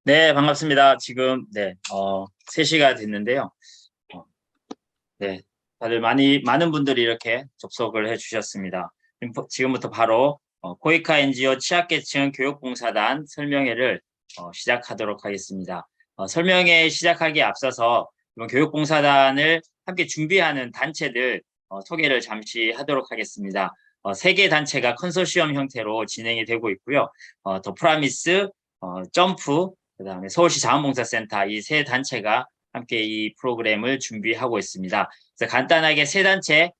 네, 반갑습니다. 지금, 3시가 됐는데요. 어, 네, 다들 많은 분들이 이렇게 접속을 해 주셨습니다. 지금부터 바로, 코이카 NGO 취약계층 교육봉사단 설명회를 시작하도록 하겠습니다. 설명회 시작하기에 앞서서 이번 교육봉사단을 함께 준비하는 단체들 소개를 잠시 하도록 하겠습니다. 3개 단체가 컨소시엄 형태로 진행이 되고 있고요. 더 프라미스, 점프, 그다음에 서울시 자원봉사센터 이 세 단체가 함께 이 프로그램을 준비하고 있습니다. 그래서 간단하게 세 단체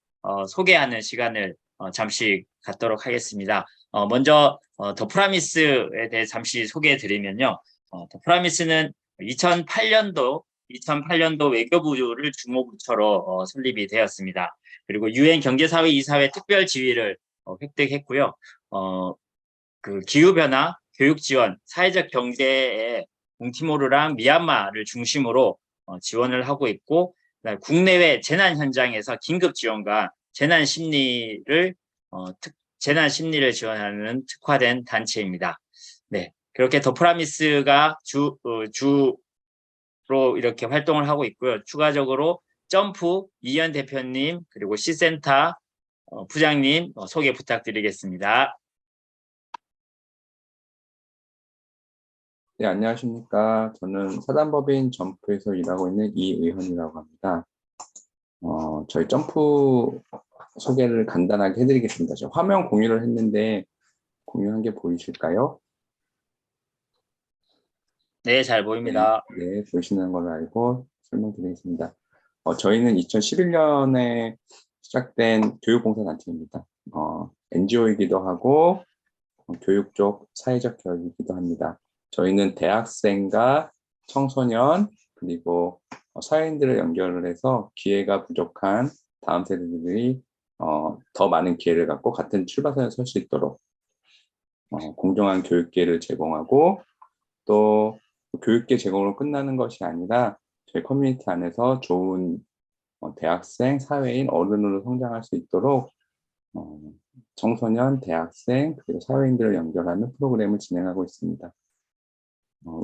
소개하는 시간을 잠시 갖도록 하겠습니다. 먼저 더 프라미스에 대해 잠시 소개해 드리면요. 더 프라미스는 2008년도 외교부를 주무부처로 설립이 되었습니다. 그리고 유엔 경제사회 이사회 특별 지위를 획득했고요. 그 기후변화, 교육지원, 사회적 경제에 동티모르랑 미얀마를 중심으로 지원을 하고 있고, 국내외 재난 현장에서 긴급 지원과 재난 심리를 지원하는 특화된 단체입니다. 네, 그렇게 더 프라미스가 주로 이렇게 활동을 하고 있고요. 추가적으로 점프 이현 대표님 그리고 C센터 부장님 소개 부탁드리겠습니다. 네, 안녕하십니까. 저는 사단법인 점프에서 일하고 있는 이의헌이라고 합니다. 저희 점프 소개를 간단하게 해드리겠습니다. 저 화면 공유를 했는데 공유한 게 보이실까요? 네, 잘 보입니다. 네, 보시는 걸로 알고 설명드리겠습니다. 저희는 2011년에 시작된 교육봉사단체입니다. NGO이기도 하고 교육 쪽 사회적 교육이기도 합니다. 저희는 대학생과 청소년 그리고 사회인들을 연결을 해서 기회가 부족한 다음 세대들이 더 많은 기회를 갖고 같은 출발선에 설 수 있도록 공정한 교육 기회를 제공하고, 또 교육계 제공으로 끝나는 것이 아니라 저희 커뮤니티 안에서 좋은 대학생, 사회인, 어른으로 성장할 수 있도록 청소년, 대학생, 그리고 사회인들을 연결하는 프로그램을 진행하고 있습니다.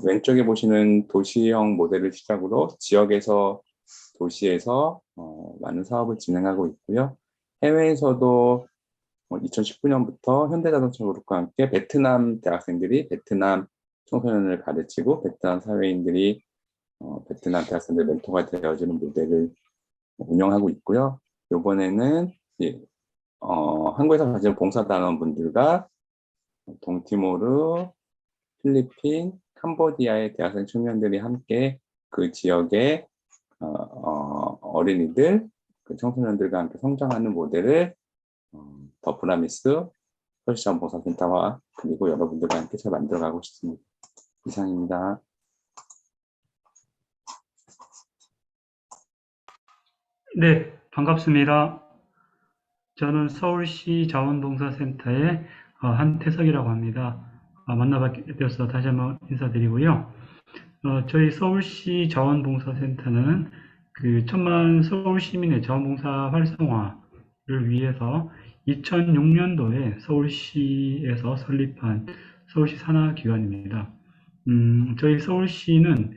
왼쪽에 보시는 도시형 모델을 시작으로 지역에서 도시에서 많은 사업을 진행하고 있고요. 해외에서도 2019년부터 현대자동차그룹과 함께 베트남 대학생들이 베트남 청소년을 가르치고 베트남 사회인들이 베트남 대학생들 멘토가 되어주는 모델을 운영하고 있고요. 이번에는 한국에서 가진 봉사단원분들과 동티모르, 필리핀, 캄보디아의 대학생 청년들이 함께 그 지역의 어린이들, 그 청소년들과 함께 성장하는 모델을 더 프라미스, 서울시자원봉사센터와 그리고 여러분들과 함께 잘 만들어가고 싶습니다. 이상입니다. 네, 반갑습니다. 저는 서울시 자원봉사센터의 한태석이라고 합니다. 만나뵙게 되어서 다시 한번 인사드리고요. 저희 서울시 자원봉사센터는 그 천만 서울시민의 자원봉사 활성화를 위해서 2006년도에 서울시에서 설립한 서울시 산하기관입니다. 저희 서울시는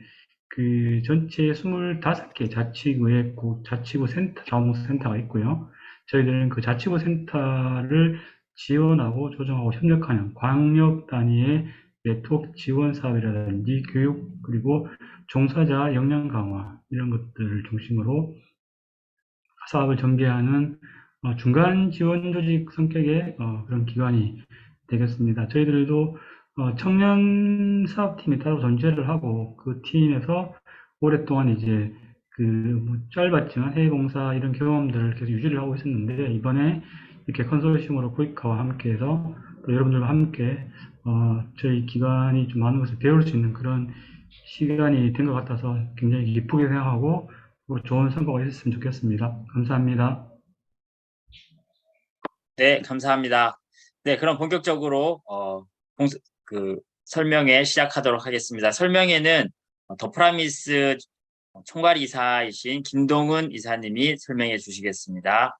그 전체 25개 자치구에 자치구 센터, 자원봉사센터가 있고요. 저희들은 그 자치구 센터를 지원하고 조정하고 협력하는 광역 단위의 네트워크 지원 사업이라든지 교육 그리고 종사자 역량 강화 이런 것들을 중심으로 사업을 전개하는 중간 지원 조직 성격의 그런 기관이 되겠습니다. 저희들도 청년 사업팀이 따로 존재를 하고 그 팀에서 오랫동안 이제 뭐 짧았지만 해외봉사 이런 경험들을 계속 유지를 하고 있었는데, 이번에 이렇게 컨소시엄으로 코이카와 함께해서 또 여러분들과 함께 저희 기관이 좀 많은 것을 배울 수 있는 그런 시간이 된 것 같아서 굉장히 기쁘게 생각하고 좋은 성과가 있었으면 좋겠습니다. 감사합니다. 네, 감사합니다. 네, 그럼 본격적으로 설명회 시작하도록 하겠습니다. 설명회는 더 프라미스 총괄이사이신 김동훈 이사님이 설명해 주시겠습니다.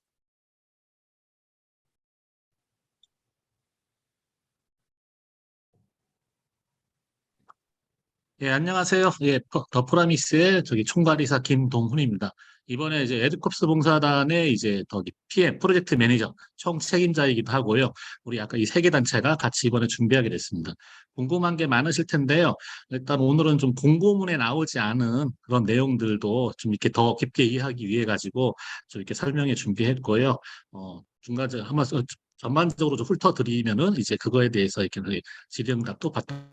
예, 안녕하세요. 예, 더 프라미스의 총괄이사 김동훈입니다. 이번에 이제 에듀컵스 봉사단의 이제 PM, 프로젝트 매니저, 총 책임자이기도 하고요. 우리 아까 이 세 개 단체가 같이 이번에 준비하게 됐습니다. 궁금한 게 많으실 텐데요. 일단 오늘은 좀 공고문에 나오지 않은 그런 내용들도 좀 이렇게 더 깊게 이해하기 위해 가지고 좀 이렇게 설명해 준비했고요. 중간에 한번 전반적으로 좀 훑어드리면은 이제 그거에 대해서 이렇게 질의응답도 받다.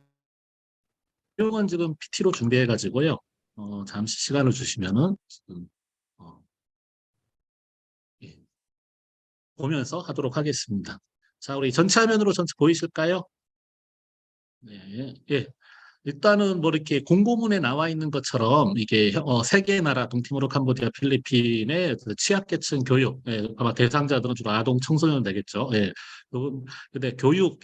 내용은 지금 PT로 준비해가지고요. 잠시 시간을 주시면은 지금 어, 예, 보면서 하도록 하겠습니다. 자, 우리 전체 화면으로 전체 보이실까요? 네, 예. 일단은 뭐 이렇게 공고문에 나와 있는 것처럼 이게 세 개 나라 동티모르, 캄보디아, 필리핀의 그 취약계층 교육, 예, 아마 대상자들은 주로 아동 청소년 되겠죠. 예. 근데 교육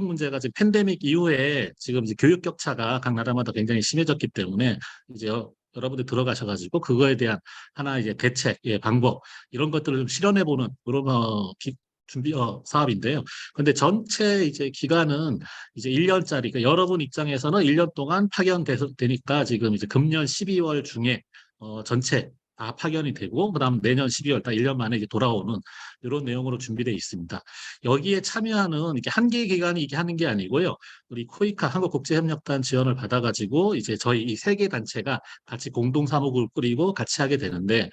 문제가 지금 팬데믹 이후에 지금 이제 교육 격차가 각 나라마다 굉장히 심해졌기 때문에 이제 여러분들 들어가셔가지고 그거에 대한 하나 이제 대책, 예, 방법 이런 것들을 좀 실현해보는 그런 준비 사업인데요. 근데 전체 이제 기간은 이제 1년짜리, 그러니까 여러분 입장에서는 1년 동안 파견되니까 지금 이제 금년 12월 중에 전체 다 파견이 되고, 그다음 내년 12월 달 1년 만에 이제 돌아오는 이런 내용으로 준비되어 있습니다. 여기에 참여하는 이게 한개 기관이 이게 하는 게 아니고요. 우리 코이카 한국국제협력단 지원을 받아가지고 이제 저희 이 세 개 단체가 같이 공동 사무국을 꾸리고 같이 하게 되는데,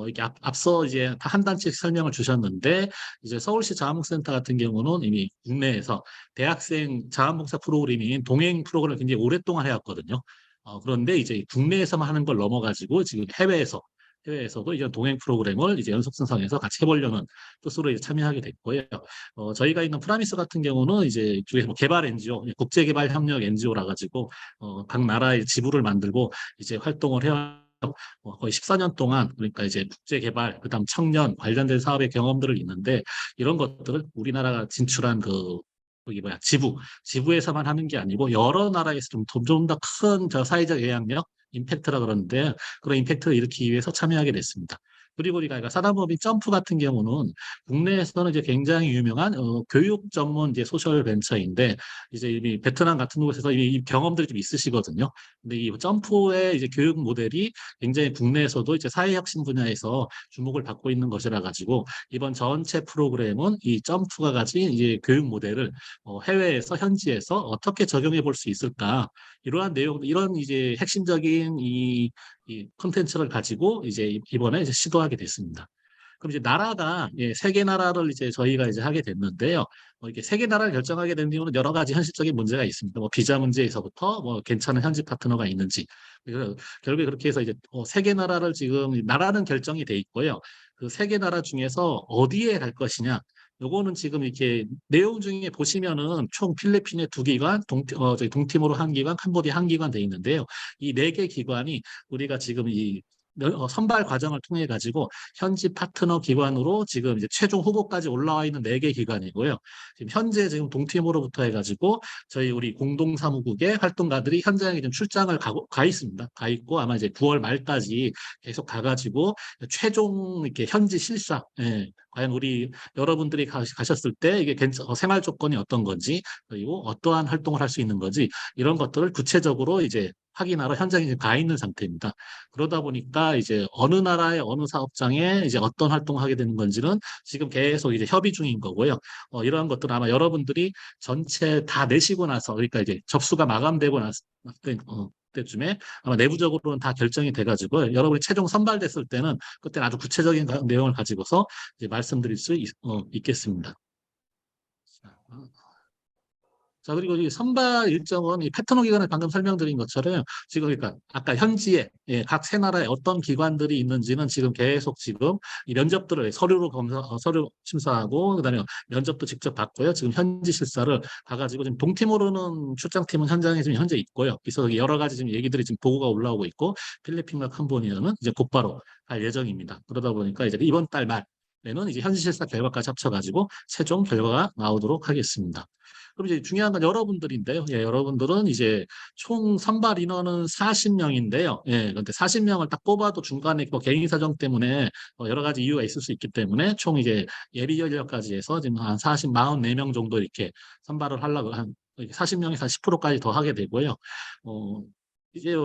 이게 앞서 이제 다 한 단체씩 설명을 주셨는데, 이제 서울시 자원봉사센터 같은 경우는 이미 국내에서 대학생 자원봉사 프로그램인 동행 프로그램을 굉장히 오랫동안 해왔거든요. 그런데 이제 국내에서만 하는 걸 넘어가지고 지금 해외에서도 이제 동행 프로그램을 이제 연속 생성해서 같이 해보려는 뜻으로 이제 참여하게 됐고요. 저희가 있는 프라미스 같은 경우는 이제 이쪽에서 뭐 개발 NGO, 국제개발협력 NGO라 가지고 각 나라의 지부를 만들고 이제 활동을 해와. 거의 14년 동안 그러니까 이제 국제 개발 그다음 청년 관련된 사업의 경험들을 있는데 이런 것들을 우리나라가 진출한 그 거기 뭐야 지부에서만 하는 게 아니고 여러 나라에서 좀 더 큰 저 사회적 영향력 임팩트라 그러는데 그런 임팩트를 일으키기 위해서 참여하게 됐습니다. 그리고 우리가 사단법인 점프 같은 경우는 국내에서는 이제 굉장히 유명한 교육 전문 이제 소셜 벤처인데 이제 이미 베트남 같은 곳에서 이미 이 경험들이 좀 있으시거든요. 근데 이 점프의 이제 교육 모델이 굉장히 국내에서도 이제 사회혁신 분야에서 주목을 받고 있는 것이라 가지고 이번 전체 프로그램은 이 점프가 가진 이제 교육 모델을 해외에서 현지에서 어떻게 적용해 볼 수 있을까 이러한 내용 이런 이제 핵심적인 이 콘텐츠를 가지고 이제 이번에 이제 시도하게 됐습니다. 그럼 이제 나라가 세 개 나라를 이제 저희가 이제 하게 됐는데요. 이렇게 세 개 나라를 결정하게 된 이유는 여러 가지 현실적인 문제가 있습니다. 뭐 비자 문제에서부터 뭐 괜찮은 현지 파트너가 있는지 그래서 결국에 그렇게 해서 이제 세 개 나라를 지금 나라는 결정이 돼 있고요. 그 세 개 나라 중에서 어디에 갈 것이냐. 요거는 지금 이렇게 내용 중에 보시면은 총 필리핀의 2기관, 저희 동티모르 1기관, 캄보디아 1기관 돼 있는데요. 이 네 개 기관이 우리가 지금 이 선발 과정을 통해 가지고 현지 파트너 기관으로 지금 이제 최종 후보까지 올라와 있는 네 개 기관이고요. 지금 현재 지금 동티모르부터 해가지고 저희 우리 공동사무국의 활동가들이 현장에 좀 출장을 가 있습니다. 가 있고 아마 이제 9월 말까지 계속 가가지고 최종 이렇게 현지 실사, 예, 과연 우리 여러분들이 가셨을 때 이게 생활 조건이 어떤 건지 그리고 어떠한 활동을 할 수 있는 건지 이런 것들을 구체적으로 이제 확인하러 현장에 지금 가 있는 상태입니다. 그러다 보니까 이제 어느 나라의 어느 사업장에 이제 어떤 활동을 하게 되는 건지는 지금 계속 이제 협의 중인 거고요. 이러한 것들은 아마 여러분들이 전체 다 내시고 나서 그러니까 이제 접수가 마감되고 났을 때쯤에 아마 내부적으로는 다 결정이 돼가지고 여러분이 최종 선발됐을 때는 그때는 아주 구체적인 내용을 가지고서 이제 말씀드릴 수 있겠습니다. 자, 그리고 이 선발 일정은 이 패턴호 기관을 방금 설명드린 것처럼 지금 그러니까 아까 현지에 각 세 나라에 어떤 기관들이 있는지는 지금 계속 지금 이 면접들을 서류로 서류 심사하고 그다음에 면접도 직접 받고요. 지금 현지 실사를 가가지고 지금 동티모르는 출장팀은 현장에 지금 현재 있고요. 그래서 여러 가지 지금 얘기들이 지금 보고가 올라오고 있고 필리핀과 캄보디아는 이제 곧바로 갈 예정입니다. 그러다 보니까 이제 이번 달 말에는 이제 현지 실사 결과까지 합쳐가지고 최종 결과가 나오도록 하겠습니다. 그럼 이제 중요한 건 여러분들인데요. 예, 여러분들은 이제 총 선발 인원은 40명인데요. 예, 근데 40명을 딱 뽑아도 중간에 뭐 개인 사정 때문에 여러 가지 이유가 있을 수 있기 때문에 총 이제 예비 전력까지 해서 지금 한 44명 정도 이렇게 선발을 하려고 한 40명에서 10%까지 더 하게 되고요. 이제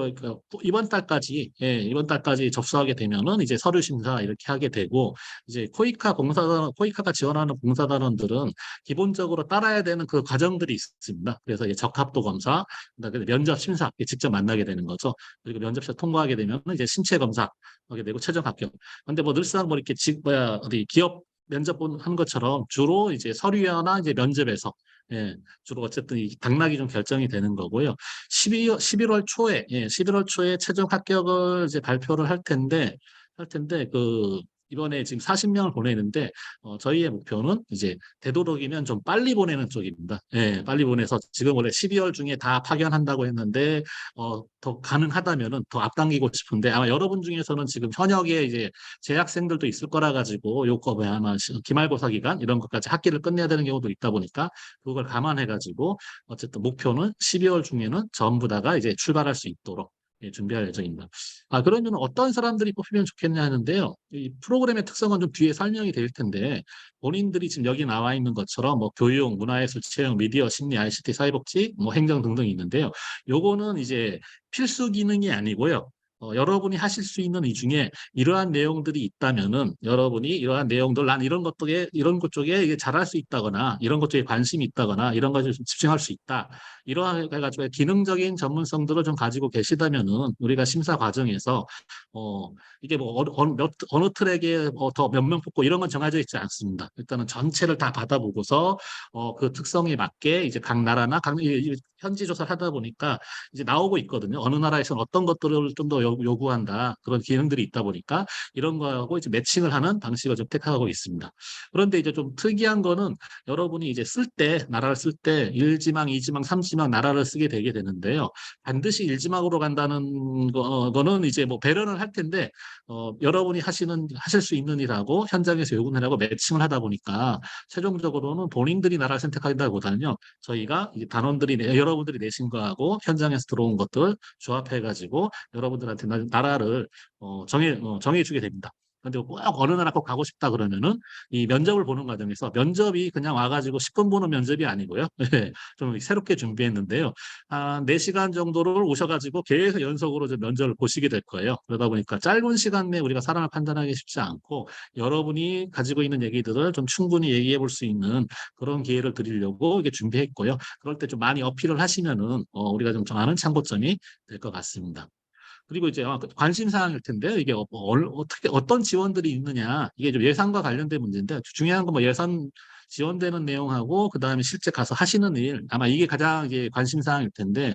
이번 달까지, 예, 이번 달까지 접수하게 되면은 이제 서류 심사 이렇게 하게 되고, 이제 코이카가 지원하는 봉사단원들은 기본적으로 따라야 되는 그 과정들이 있습니다. 그래서 이제 적합도 검사, 그다음에 면접 심사 직접 만나게 되는 거죠. 그리고 면접 심사 통과하게 되면 이제 신체 검사 하게 되고 최종 합격. 근데 뭐 늘상 뭐 이렇게 어디 기업 면접 하는 것처럼 주로 이제 서류나 이제 면접에서 예, 주로 어쨌든 이 당락이 좀 결정이 되는 거고요. 11월 초에, 예, 11월 초에 최종 합격을 이제 발표를 할 텐데, 이번에 지금 40명을 보내는데, 저희의 목표는 이제 되도록이면 좀 빨리 보내는 쪽입니다. 예, 빨리 보내서 지금 원래 12월 중에 다 파견한다고 했는데, 더 가능하다면은 더 앞당기고 싶은데, 아마 여러분 중에서는 지금 현역에 이제 재학생들도 있을 거라 가지고, 요거 아마 기말고사 기간 이런 것까지 학기를 끝내야 되는 경우도 있다 보니까, 그걸 감안해 가지고, 어쨌든 목표는 12월 중에는 전부 다가 이제 출발할 수 있도록 예, 준비할 예정입니다. 그러면 어떤 사람들이 뽑히면 좋겠냐 하는데요. 이 프로그램의 특성은 좀 뒤에 설명이 될 텐데, 본인들이 지금 여기 나와 있는 것처럼 뭐 교육, 문화예술, 체육, 미디어, 심리, ICT, 사회복지, 뭐 행정 등등이 있는데요. 요거는 이제 필수 기능이 아니고요. 여러분이 하실 수 있는 이 중에 이러한 내용들이 있다면은 여러분이 이러한 내용들 난 이런 것 쪽에 이게 잘할 수 있다거나 이런 것 쪽에 관심이 있다거나 이런 것에 좀 집중할 수 있다. 이러한 해가지고 기능적인 전문성들을 좀 가지고 계시다면은 우리가 심사 과정에서 이게 뭐 어느 트랙에 더 몇 명 뽑고 이런 건 정해져 있지 않습니다. 일단은 전체를 다 받아보고서 그 특성에 맞게 이제 각 나라나 현지 조사를 하다 보니까 이제 나오고 있거든요. 어느 나라에서는 어떤 것들을 좀 더 요구한다. 그런 기능들이 있다 보니까 이런 거하고 이제 매칭을 하는 방식을 좀 택하고 있습니다. 그런데 이제 좀 특이한 거는 여러분이 이제 나라를 쓸 때 1지망, 2지망, 3지망 나라를 쓰게 되게 되는데요. 반드시 1지망으로 간다는 거는 이제 뭐 배려를 할 텐데 여러분이 하실 수 있는 일하고 현장에서 요구를 하고 매칭을 하다 보니까 최종적으로는 본인들이 나라를 선택한다기보다는요. 저희가 이제 여러분들이 내신 거하고 현장에서 들어온 것들 조합해가지고 여러분들한테 나라를 정해주게 됩니다. 근데 꼭 어느 나라 꼭 가고 싶다 그러면은 이 면접을 보는 과정에서 면접이 그냥 와가지고 10분 보는 면접이 아니고요. 좀 새롭게 준비했는데요. 4시간 정도를 오셔가지고 계속 연속으로 좀 면접을 보시게 될 거예요. 그러다 보니까 짧은 시간 내에 우리가 사람을 판단하기 쉽지 않고 여러분이 가지고 있는 얘기들을 좀 충분히 얘기해 볼 수 있는 그런 기회를 드리려고 이게 준비했고요. 그럴 때 좀 많이 어필을 하시면은 우리가 좀 아는 참고점이 될 것 같습니다. 그리고 이제 관심 사항일 텐데 이게 어떻게 어떤 지원들이 있느냐 이게 좀 예산과 관련된 문제인데 중요한 건 뭐 예산 지원되는 내용하고 그다음에 실제 가서 하시는 일 아마 이게 가장 이제 관심 사항일 텐데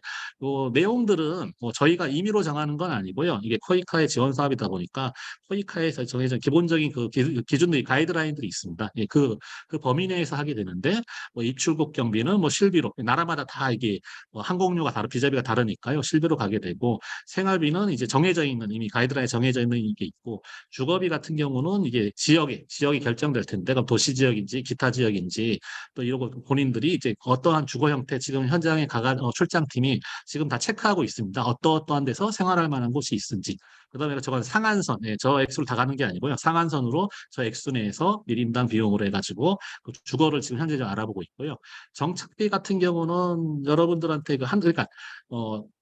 내용들은 뭐 저희가 임의로 정하는 건 아니고요. 이게 코이카의 지원 사업이다 보니까 코이카에서 정해진 기본적인 그 기준들이 가이드라인들이 있습니다. 예, 그 범위 내에서 하게 되는데 뭐 입출국 경비는 뭐 실비로 나라마다 다 이게 항공료가 비자비가 다르니까요. 실비로 가게 되고 생활비는 이제 정해져 있는 이미 가이드라인에 정해져 있는 게 있고 주거비 같은 경우는 이게 지역이 결정될 텐데 그럼 도시 지역인지 기타 지역인지 또 이런 거 본인들이 이제 어떠한 주거 형태 지금 현장에 출장팀이 지금 다 체크하고 있습니다. 어떠한 데서 생활할 만한 곳이 있는지. 그다음에 저건 상한선, 예, 저 액수를 다 가는 게 아니고요. 상한선으로 저 액수 내에서 1인당 비용으로 해가지고 그 주거를 지금 현재 좀 알아보고 있고요. 정착비 같은 경우는 여러분들한테 그러니까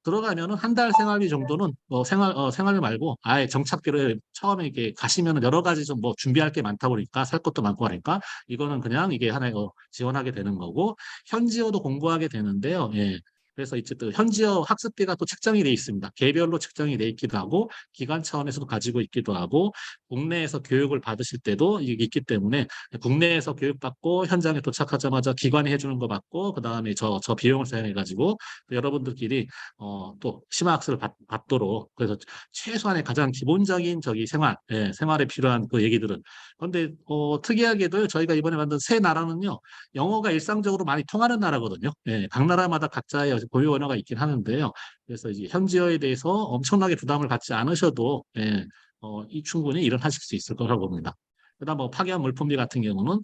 들어가면은 한 달 생활비 정도는 생활비 말고 아예 정착비를 처음에 이렇게 가시면은 여러 가지 좀 뭐 준비할 게 많다 보니까 살 것도 많고 하니까 이거는 그냥 이게 하나의 지원하게 되는 거고 현지어도 공부하게 되는데요. 예. 그래서 이제 또 현지어 학습비가 또 책정이 돼 있습니다. 개별로 책정이 돼 있기도 하고 기관 차원에서도 가지고 있기도 하고 국내에서 교육을 받으실 때도 이게 있기 때문에 국내에서 교육받고 현장에 도착하자마자 기관이 해주는 거 받고 그 다음에 저 비용을 사용해가지고 여러분들끼리 또 심화학습을 받도록 그래서 최소한의 가장 기본적인 생활에 필요한 그 얘기들은 그런데 특이하게도 저희가 이번에 만든 새 나라는요 영어가 일상적으로 많이 통하는 나라거든요. 예, 각 나라마다 각자의 고유 언어가 있긴 하는데요. 그래서 이제 현지어에 대해서 엄청나게 부담을 갖지 않으셔도 충분히 일을 하실 수 있을 거라고 봅니다. 그다음 뭐 파견 물품비 같은 경우는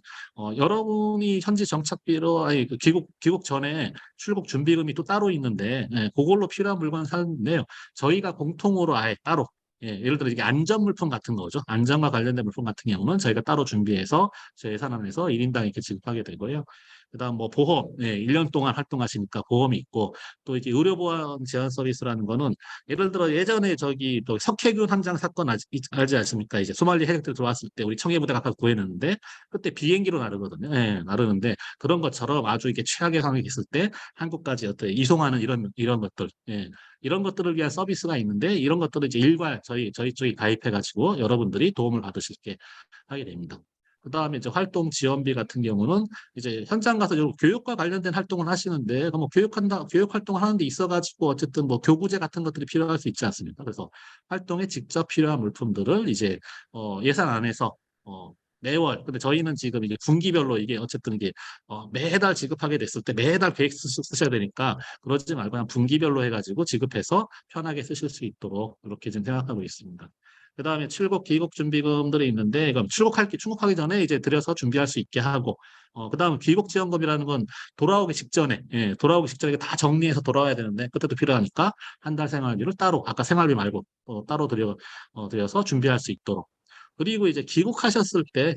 여러분이 현지 정착비로 아니 그 귀국 전에 출국 준비금이 또 따로 있는데 그걸로 필요한 물건을 사는데요. 저희가 공통으로 아예 따로 예를 들어 이게 안전 물품 같은 거죠. 안전과 관련된 물품 같은 경우는 저희가 따로 준비해서 저희 예산안에서 1인당 이렇게 지급하게 되고요. 그다음 뭐 보험, 1년 동안 활동하시니까 보험이 있고 또 이제 의료보험 제한 서비스라는 거는 예를 들어 예전에 저기 또 석혜균 함장 사건 알지 않습니까? 이제 소말리 해적들 들어왔을 때 우리 청해부대 가까이 구해냈는데 그때 비행기로 나르거든요. 나르는데 그런 것처럼 아주 이게 최악의 상황이 있을 때 한국까지 어떤 이송하는 이런 것들, 이런 것들을 위한 서비스가 있는데 이런 것들을 이제 일괄 저희 쪽이 가입해가지고 여러분들이 도움을 받으실 수 있게 하게 됩니다. 그다음에 이제 활동 지원비 같은 경우는 이제 현장 가서 교육과 관련된 활동을 하시는데 뭐 교육 활동을 하는 데 있어가지고 어쨌든 뭐 교구제 같은 것들이 필요할 수 있지 않습니까? 그래서 활동에 직접 필요한 물품들을 이제 예산 안에서 매월, 근데 저희는 지금 이제 분기별로 이게 어쨌든 이게 매달 지급하게 됐을 때 매달 계획 쓰셔야 되니까 그러지 말고 그냥 분기별로 해가지고 지급해서 편하게 쓰실 수 있도록 이렇게 지금 생각하고 있습니다. 그 다음에 출국 귀국 준비금들이 있는데 그럼 출국하기 전에 이제 들여서 준비할 수 있게 하고 그 다음 귀국 지원금이라는 건 돌아오기 직전에 다 정리해서 돌아와야 되는데 그때도 필요하니까 한 달 생활비를 따로 아까 생활비 말고 따로 들여서 준비할 수 있도록. 그리고 이제 귀국하셨을 때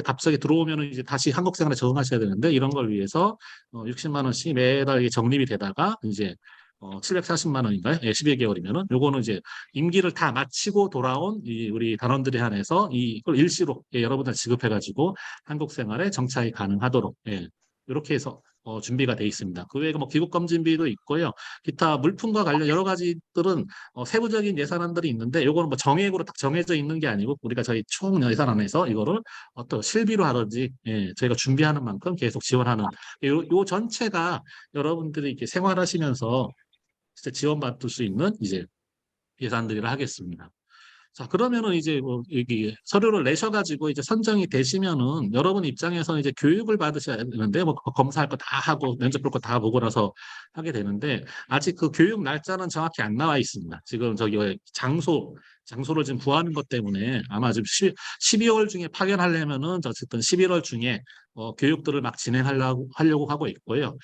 갑자기 들어오면은 이제 다시 한국 생활에 적응하셔야 되는데 이런 걸 위해서 60만 원씩 매달 이게 적립이 되다가 이제 740만 원인가요? 예, 12개월이면은 요거는 이제 임기를 다 마치고 돌아온 우리 단원들에 한해서 이걸 일시로 여러분들 지급해가지고 한국 생활에 정착이 가능하도록 이렇게 해서 준비가 돼 있습니다. 그 외에 뭐 귀국검진비도 있고요. 기타 물품과 관련 여러 가지들은 세부적인 예산안들이 있는데 요거는 뭐 정액으로 딱 정해져 있는 게 아니고 우리가 저희 총 예산안에서 이거를 어떤 실비로 하든지 저희가 준비하는 만큼 계속 지원하는 요 전체가 여러분들이 이렇게 생활하시면서 진짜 지원받을 수 있는 이제 예산들이라 하겠습니다. 자, 그러면은 이제 뭐 여기 서류를 내셔가지고 이제 선정이 되시면은 여러분 입장에서 이제 교육을 받으셔야 되는데 뭐 검사할 거 다 하고 면접 볼 거 다 보고 나서 하게 되는데 아직 그 교육 날짜는 정확히 안 나와 있습니다. 지금 저기 장소를 지금 구하는 것 때문에 아마 지금 12월 중에 파견하려면은 어쨌든 11월 중에 교육들을 막 하려고 하고 있고요.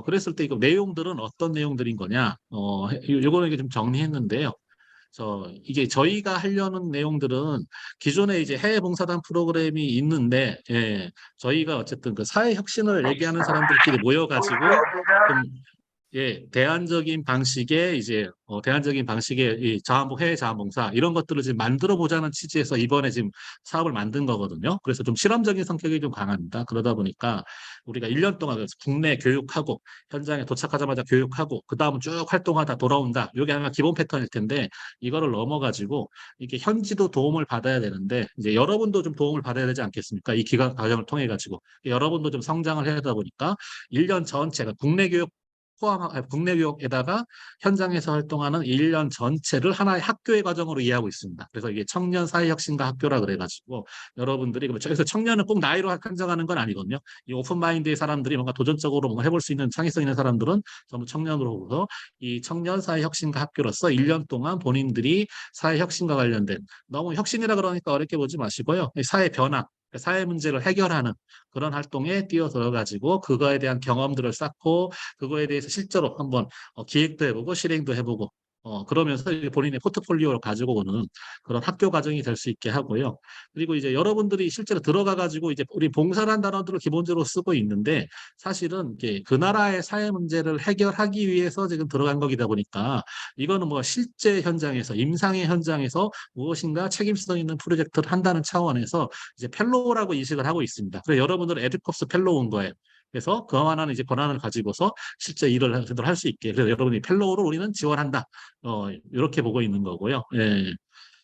그랬을 때 이거 내용들은 어떤 내용들인 거냐? 요거는 이게 좀 정리했는데요. 이게 저희가 하려는 내용들은 기존에 이제 해외 봉사단 프로그램이 있는데, 저희가 어쨌든 그 사회 혁신을 얘기하는 사람들끼리 모여가지고 좀 대안적인 방식의 이 해외 자원봉사 이런 것들을 지금 만들어 보자는 취지에서 이번에 지금 사업을 만든 거거든요. 그래서 좀 실험적인 성격이 좀 강합니다. 그러다 보니까 우리가 1년 동안 국내 교육하고 현장에 도착하자마자 교육하고 그 다음은 쭉 활동하다 돌아온다. 이게 아마 기본 패턴일 텐데 이거를 넘어가지고 이게 현지도 도움을 받아야 되는데 이제 여러분도 좀 도움을 받아야 되지 않겠습니까? 이 기간 과정을 통해 가지고 여러분도 좀 성장을 해야 되다 보니까 1년 전체가 국내 교육에다가 현장에서 활동하는 1년 전체를 하나의 학교의 과정으로 이해하고 있습니다. 그래서 이게 청년 사회혁신가 학교라 그래가지고 여러분들이 그래서 청년은 꼭 나이로 한정하는 건 아니거든요. 이 오픈마인드의 사람들이 뭔가 도전적으로 뭔가 해볼 수 있는 창의성 있는 사람들은 전부 청년으로 보서 이 청년 사회혁신가 학교로서 1년 동안 본인들이 사회혁신과 관련된 너무 혁신이라 그러니까 어렵게 보지 마시고요. 사회 변화, 사회 문제를 해결하는 그런 활동에 뛰어들어 가지고 그거에 대한 경험들을 쌓고 그거에 대해서 실제로 한번 기획도 해보고 실행도 해보고 그러면서 본인의 포트폴리오를 가지고 오는 그런 학교 과정이 될 수 있게 하고요. 그리고 이제 여러분들이 실제로 들어가 가지고 이제 우리 봉사란 단어들을 기본적으로 쓰고 있는데 사실은 이게 그 나라의 사회 문제를 해결하기 위해서 지금 들어간 거기다 보니까 이거는 뭐 실제 현장에서 임상의 현장에서 무엇인가 책임성 있는 프로젝트를 한다는 차원에서 이제 펠로우라고 인식을 하고 있습니다. 그래서 여러분들은 에듀컵스 펠로우인 거예요. 그래서 그만한 이제 권한을 가지고서 실제 일을 할 수 있게. 그래서 여러분이 펠로우를 우리는 지원한다. 이렇게 보고 있는 거고요. 예.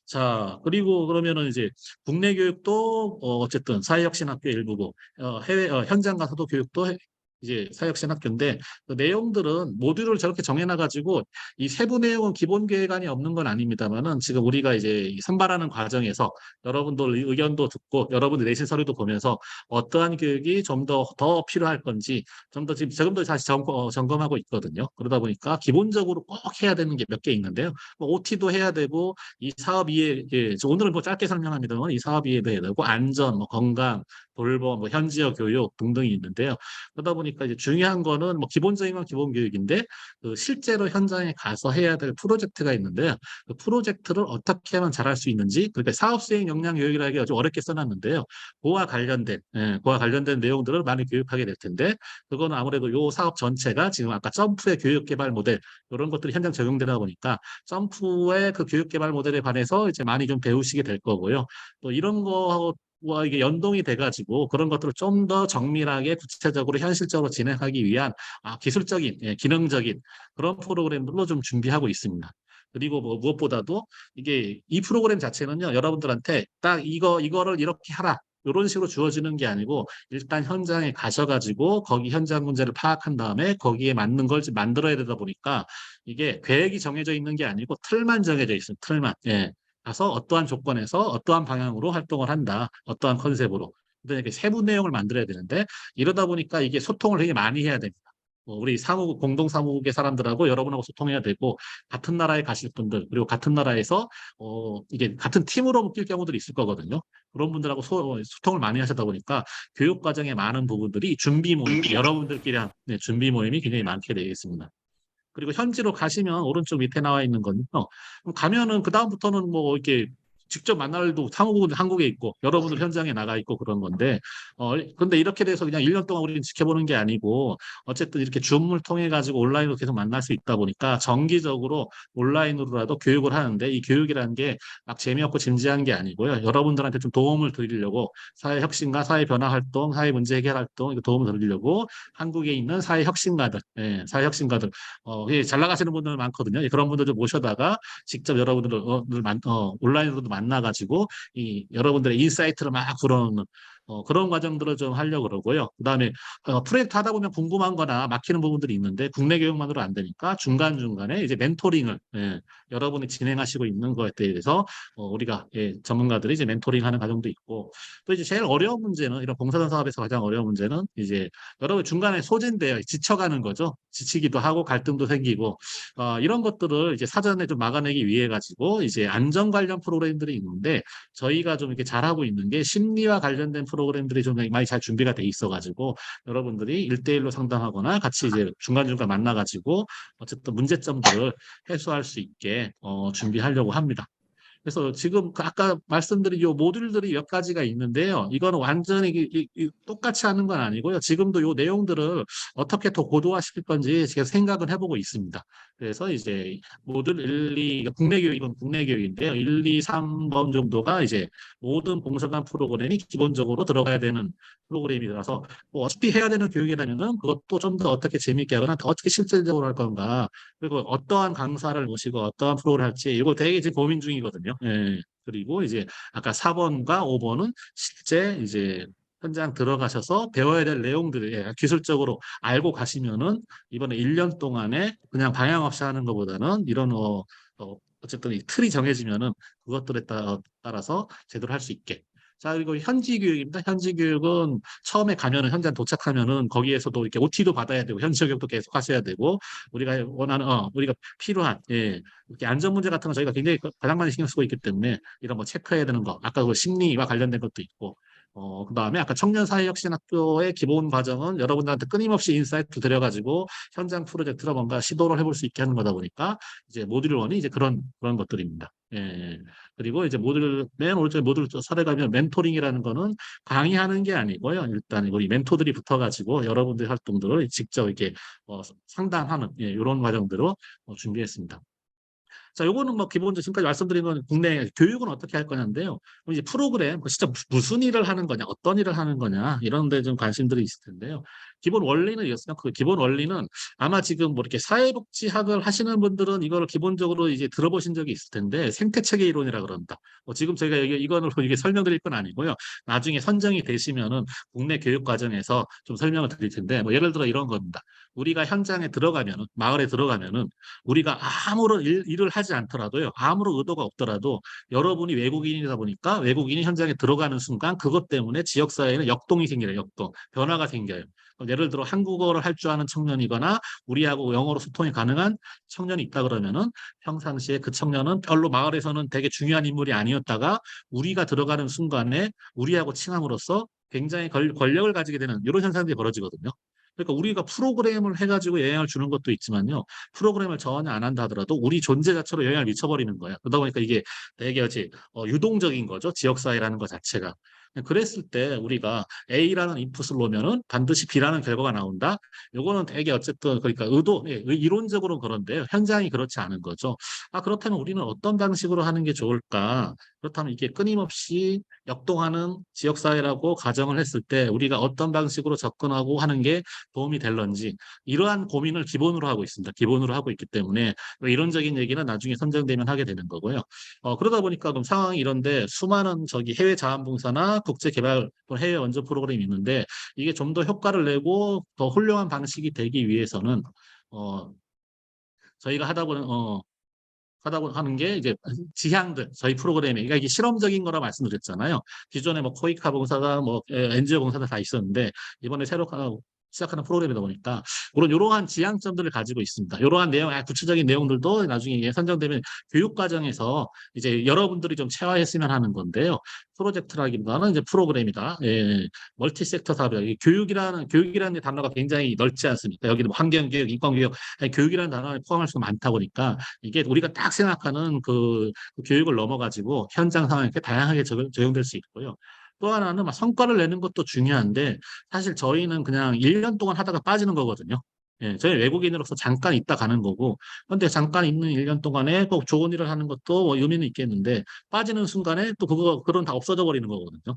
자, 그리고 그러면은 이제 국내 교육도 어쨌든 사회혁신학교 일부고 해외 현장 가서도 교육도 이제 사회혁신학교인데 그 내용들은 모듈을 저렇게 정해놔가지고 이 세부 내용은 기본 계획안이 없는 건 아닙니다만은 지금 우리가 이제 선발하는 과정에서 여러분들 의견도 듣고 여러분들 내신 서류도 보면서 어떠한 교육이 좀 더 필요할 건지 좀 더 지금도 다시 점검하고 있거든요. 그러다 보니까 기본적으로 꼭 해야 되는 게 몇 개 있는데요. 뭐 OT도 해야 되고 이 사업 이해 오늘은 뭐 짧게 설명합니다만 이 사업 이해도 해야 되고 안전, 뭐 건강, 돌봄, 뭐 현지어 교육 등등이 있는데요. 그러다 보니까 이제 중요한 거는 뭐 기본적인 건 기본 교육인데 그 실제로 현장에 가서 해야 될 프로젝트가 있는데요. 그 프로젝트를 어떻게 하면 잘할 수 있는지, 그러니까 사업 수행 역량 교육이라기 아주 어렵게 써놨는데요. 그와 관련된 내용들을 많이 교육하게 될 텐데, 그거는 아무래도 요 사업 전체가 지금 아까 점프의 교육 개발 모델 이런 것들이 현장 적용되다 보니까 점프의 그 교육 개발 모델에 반해서 이제 많이 좀 배우시게 될 거고요. 또 이런 거와 이게 연동이 돼가지고 그런 것들을 좀 더 정밀하게 구체적으로 현실적으로 진행하기 위한 기술적인, 기능적인 그런 프로그램들로 좀 준비하고 있습니다. 그리고 뭐 무엇보다도 이게 이 프로그램 자체는요, 여러분들한테 딱 이거를 이렇게 하라, 이런 식으로 주어지는 게 아니고 일단 현장에 가셔가지고 거기 현장 문제를 파악한 다음에 거기에 맞는 걸 만들어야 되다 보니까 이게 계획이 정해져 있는 게 아니고 틀만 정해져 있어요. 틀만. 예. 가서 어떠한 조건에서 어떠한 방향으로 활동을 한다. 어떠한 컨셉으로. 근데 이렇게 세부 내용을 만들어야 되는데 이러다 보니까 이게 소통을 되게 많이 해야 됩니다. 우리 사무국, 공동사무국의 사람들하고 여러분하고 소통해야 되고, 같은 나라에 가실 분들, 그리고 같은 나라에서, 이게 같은 팀으로 묶일 경우들이 있을 거거든요. 그런 분들하고 소통을 많이 하시다 보니까, 교육 과정의 많은 부분들이 준비 모임, 여러분들끼리 한 준비 모임이 굉장히 많게 되겠습니다. 그리고 현지로 가시면 오른쪽 밑에 나와 있는 건요. 가면은 그다음부터는 뭐 이렇게 직접 만날 일도 사무국은 한국에 있고 여러분들 현장에 나가 있고 그런 건데 근데 이렇게 돼서 그냥 1년 동안 우리는 지켜보는 게 아니고 어쨌든 이렇게 줌을 통해 가지고 온라인으로 계속 만날 수 있다 보니까 정기적으로 온라인으로라도 교육을 하는데 이 교육이라는 게 막 재미없고 진지한 게 아니고요. 여러분들한테 좀 도움을 드리려고 사회 혁신과 사회 변화 활동, 사회 문제 해결 활동 이거 도움을 드리려고 한국에 있는 사회 혁신가들, 사회 혁신가들 잘 나가시는 분들 많거든요. 그런 분들 좀 모셔다가 직접 여러분들 온라인으로도 만나가지고 여러분들의 인사이트를 막 불어넣는 그런 과정들을 좀 하려고 그러고요. 그다음에 프로젝트 하다 보면 궁금한 거나 막히는 부분들이 있는데 국내 교육만으로 안 되니까 중간중간에 이제 멘토링을 여러분이 진행하시고 있는 거에 대해서 우리가 전문가들이 이제 멘토링하는 과정도 있고 또 이제 제일 어려운 문제는 이런 봉사단 사업에서 가장 어려운 문제는 이제 여러분 중간에 소진돼요. 지쳐가는 거죠. 지치기도 하고 갈등도 생기고 이런 것들을 이제 사전에 좀 막아내기 위해 가지고 이제 안전 관련 프로그램들이 있는데 저희가 좀 이렇게 잘하고 있는 게 심리와 관련된 프로그램들이 좀 많이 잘 준비가 돼 있어가지고 여러분들이 1대1로 상담하거나 같이 이제 중간중간 만나가지고 어쨌든 문제점들을 해소할 수 있게 준비하려고 합니다. 그래서 지금 아까 말씀드린 요 모듈들이 몇 가지가 있는데요. 이거는 완전히 똑같이 하는 건 아니고요. 지금도 요 내용들을 어떻게 더 고도화시킬 건지 제가 생각은 해보고 있습니다. 그래서 이제 모듈 1, 2, 국내 교육, 이건 국내 교육인데요. 1, 2, 3번 정도가 이제 모든 봉사관 프로그램이 기본적으로 들어가야 되는 프로그램이라서 뭐 어차피 해야 되는 교육이라면은 그것도 좀 더 어떻게 재미있게 하거나 더 어떻게 실질적으로 할 건가 그리고 어떠한 강사를 모시고 어떠한 프로를 할지 이거 되게 지금 고민 중이거든요. 예. 그리고 이제 아까 4번과 5번은 실제 이제 현장 들어가셔서 배워야 될 내용들을 기술적으로 알고 가시면은 이번에 1년 동안에 그냥 방향 없이 하는 것보다는 이런 어쨌든 이 틀이 정해지면은 그것들에 따라서 제대로 할 수 있게. 자, 그리고 현지 교육입니다. 현지 교육은 처음에 가면은 현장 도착하면은 거기에서도 이렇게 OT도 받아야 되고 현지 교육도 계속 하셔야 되고 우리가 원하는 우리가 필요한 이렇게 안전 문제 같은 거 저희가 굉장히 가장 많이 신경 쓰고 있기 때문에 이런 거 체크해야 되는 거 아까 그 심리와 관련된 것도 있고 그다음에 아까 청년사회혁신학교의 기본 과정은 여러분들한테 끊임없이 인사이트 드려가지고 현장 프로젝트로 뭔가 시도를 해볼 수 있게 하는 거다 보니까 이제 모듈 1이 이제 그런 것들입니다. 예. 그리고 이제 맨 오른쪽에 모듈 사례 가면 멘토링이라는 거는 강의하는 게 아니고요. 일단 우리 멘토들이 붙어가지고 여러분들 활동들을 직접 이렇게 상담하는 이런 과정들로 준비했습니다. 자, 요거는 뭐 기본적으로 지금까지 말씀드린 건 국내 교육은 어떻게 할 거냐인데요. 이제 프로그램, 진짜 무슨 일을 하는 거냐, 어떤 일을 하는 거냐, 이런 데 좀 관심들이 있을 텐데요. 기본 원리는 이었으면 그 기본 원리는 아마 지금 뭐 이렇게 사회복지학을 하시는 분들은 이거를 기본적으로 이제 들어보신 적이 있을 텐데 생태체계 이론이라 그런다. 지금 저희가 이거는 이게 설명드릴 건 아니고요. 나중에 선정이 되시면은 국내 교육 과정에서 좀 설명을 드릴 텐데 뭐 예를 들어 이런 겁니다. 우리가 현장에 들어가면은 마을에 들어가면은 우리가 아무런 일을 하지 않더라도요. 아무런 의도가 없더라도 여러분이 외국인이다 보니까 외국인이 현장에 들어가는 순간 그것 때문에 지역사회에는 역동이 생겨요. 역동. 변화가 생겨요. 예를 들어 한국어를 할 줄 아는 청년이거나 우리하고 영어로 소통이 가능한 청년이 있다 그러면은 평상시에 그 청년은 별로 마을에서는 되게 중요한 인물이 아니었다가 우리가 들어가는 순간에 우리하고 친함으로써 굉장히 권력을 가지게 되는 이런 현상들이 벌어지거든요. 그러니까 우리가 프로그램을 해가지고 영향을 주는 것도 있지만요. 프로그램을 전혀 안 한다 하더라도 우리 존재 자체로 영향을 미쳐버리는 거예요. 그러다 보니까 이게 되게 유동적인 거죠. 지역사회라는 것 자체가. 그랬을 때 우리가 A라는 인풋을 놓으면은 반드시 B라는 결과가 나온다. 요거는 되게 어쨌든 그러니까 이론적으로는 그런데요. 현장이 그렇지 않은 거죠. 그렇다면 우리는 어떤 방식으로 하는 게 좋을까? 그렇다면 이게 끊임없이 역동하는 지역사회라고 가정을 했을 때 우리가 어떤 방식으로 접근하고 하는 게 도움이 될런지 이러한 고민을 기본으로 하고 있습니다. 기본으로 하고 있기 때문에 이론적인 얘기는 나중에 선정되면 하게 되는 거고요. 그러다 보니까 그럼 상황이 이런데 수많은 해외 자원봉사나 국제개발 해외 원조 프로그램이 있는데 이게 좀 더 효과를 내고 더 훌륭한 방식이 되기 위해서는 저희가 하다고 하는 게 이제 지향들 저희 프로그램에 그러니까 이게 실험적인 거라 말씀드렸잖아요. 기존에 뭐 코이카 봉사다 뭐 NGO 봉사다 다 있었는데 이번에 새로 시작하는 프로그램이다 보니까 이러한 지향점들을 가지고 있습니다. 이러한 내용, 구체적인 내용들도 나중에 선정되면 교육 과정에서 이제 여러분들이 좀 체화했으면 하는 건데요. 프로젝트라기보다는 이제 프로그램이다. 예, 멀티 섹터 사업. 교육이라는 단어가 굉장히 넓지 않습니까? 여기는 뭐 환경교육, 인권교육, 교육이라는 단어를 포함할 수가 많다 보니까 이게 우리가 딱 생각하는 그 교육을 넘어가지고 현장 상황에 이렇게 다양하게 적용될 수 있고요. 또 하나는 막 성과를 내는 것도 중요한데 사실 저희는 그냥 1년 동안 하다가 빠지는 거거든요. 예, 저희 외국인으로서 잠깐 있다 가는 거고, 근데 잠깐 있는 1년 동안에 꼭 좋은 일을 하는 것도 뭐 의미는 있겠는데, 빠지는 순간에 또 그런 다 없어져 버리는 거거든요.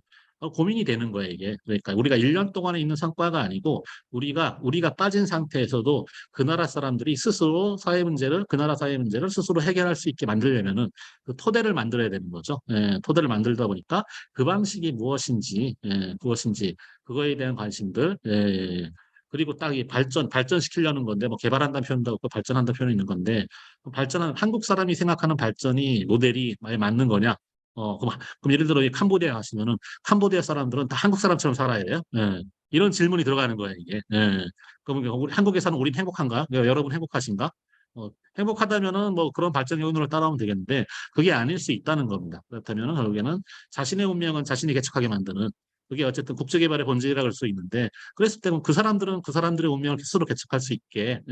고민이 되는 거예요, 이게. 그러니까 우리가 1년 동안에 있는 성과가 아니고, 우리가 빠진 상태에서도 그 나라 사람들이 스스로 그 나라 사회 문제를 스스로 해결할 수 있게 만들려면은 그 토대를 만들어야 되는 거죠. 예, 토대를 만들다 보니까 그 방식이 무엇인지, 그거에 대한 관심들, 예, 그리고 딱 이 발전시키려는 건데, 뭐 개발한다는 표현도 없고 발전한다는 표현이 있는 건데, 한국 사람이 생각하는 발전이 모델이 맞는 거냐? 그럼 예를 들어 이 캄보디아 가시면은 캄보디아 사람들은 다 한국 사람처럼 살아야 돼요. 예. 이런 질문이 들어가는 거예요, 이게. 예. 그럼 우리 한국에 사는 우린 행복한가? 여러분 행복하신가? 행복하다면은 뭐 그런 발전 요인으로 따라오면 되겠는데 그게 아닐 수 있다는 겁니다. 그렇다면은 결국에는 자신의 운명은 자신이 개척하게 만드는 그게 어쨌든 국제개발의 본질이라 할 수 있는데 그랬을 때는 그 사람들은 그 사람들의 운명을 스스로 개척할 수 있게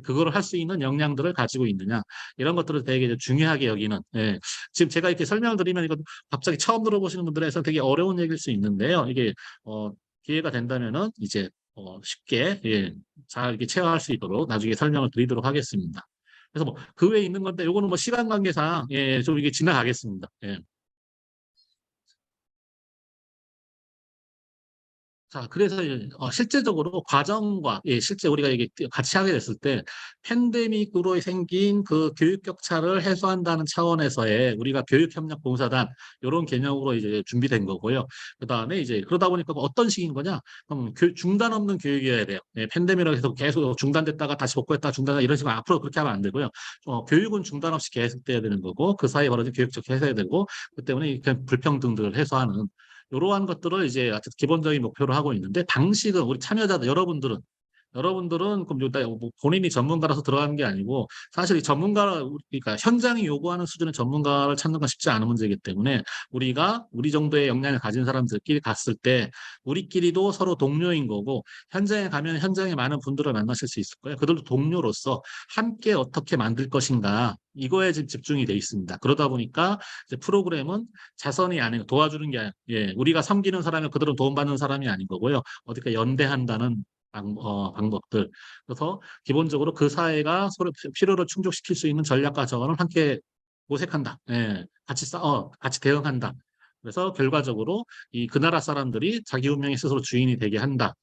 그거를 할 수 있는 역량들을 가지고 있느냐 이런 것들을 되게 중요하게 여기는 지금 제가 이렇게 설명을 드리면 이거 갑자기 처음 들어보시는 분들에서 되게 어려운 얘기일 수 있는데요. 이게 기회가 된다면은 이제 쉽게 잘 이렇게 체화할 수 있도록 나중에 설명을 드리도록 하겠습니다. 그래서 뭐 그 외에 있는 건데 요거는 뭐 시간 관계상 좀 이게 지나가겠습니다. 예. 자, 그래서 실제적으로 과정과 실제 우리가 이게 같이 하게 됐을 때 팬데믹으로 생긴 그 교육 격차를 해소한다는 차원에서의 우리가 교육협력봉사단 이런 개념으로 이제 준비된 거고요. 그다음에 이제 그러다 보니까 어떤 식인 거냐? 중단 없는 교육이어야 돼요. 팬데믹으로 해서 계속 중단됐다가 다시 복구했다가 중단했다 이런 식으로 앞으로 그렇게 하면 안 되고요. 교육은 중단 없이 계속돼야 되는 거고 그 사이에 벌어진 교육적 해소해야 되고 그 때문에 이렇게 불평등들을 해소하는 이러한 것들을 이제 기본적인 목표로 하고 있는데 방식은 우리 참여자들 여러분들은 그럼 뭐 본인이 전문가라서 들어가는 게 아니고 사실 이 그러니까 현장이 요구하는 수준의 전문가를 찾는 건 쉽지 않은 문제이기 때문에 우리가 우리 정도의 역량을 가진 사람들끼리 갔을 때 우리끼리도 서로 동료인 거고 현장에 가면 현장에 많은 분들을 만나실 수 있을 거예요. 그들도 동료로서 함께 어떻게 만들 것인가 이거에 지금 집중이 돼 있습니다. 그러다 보니까 이제 프로그램은 자선이 아니고 도와주는 게 우리가 섬기는 사람이 그들은 도움받는 사람이 아닌 거고요. 어디까 연대한다는 방법들. 그래서 기본적으로 그 사회가 서로 필요를 충족시킬 수 있는 전략과 자원을 함께 모색한다. 같이 대응한다. 그래서 결과적으로 그 나라 사람들이 자기 운명의 스스로 주인이 되게 한다.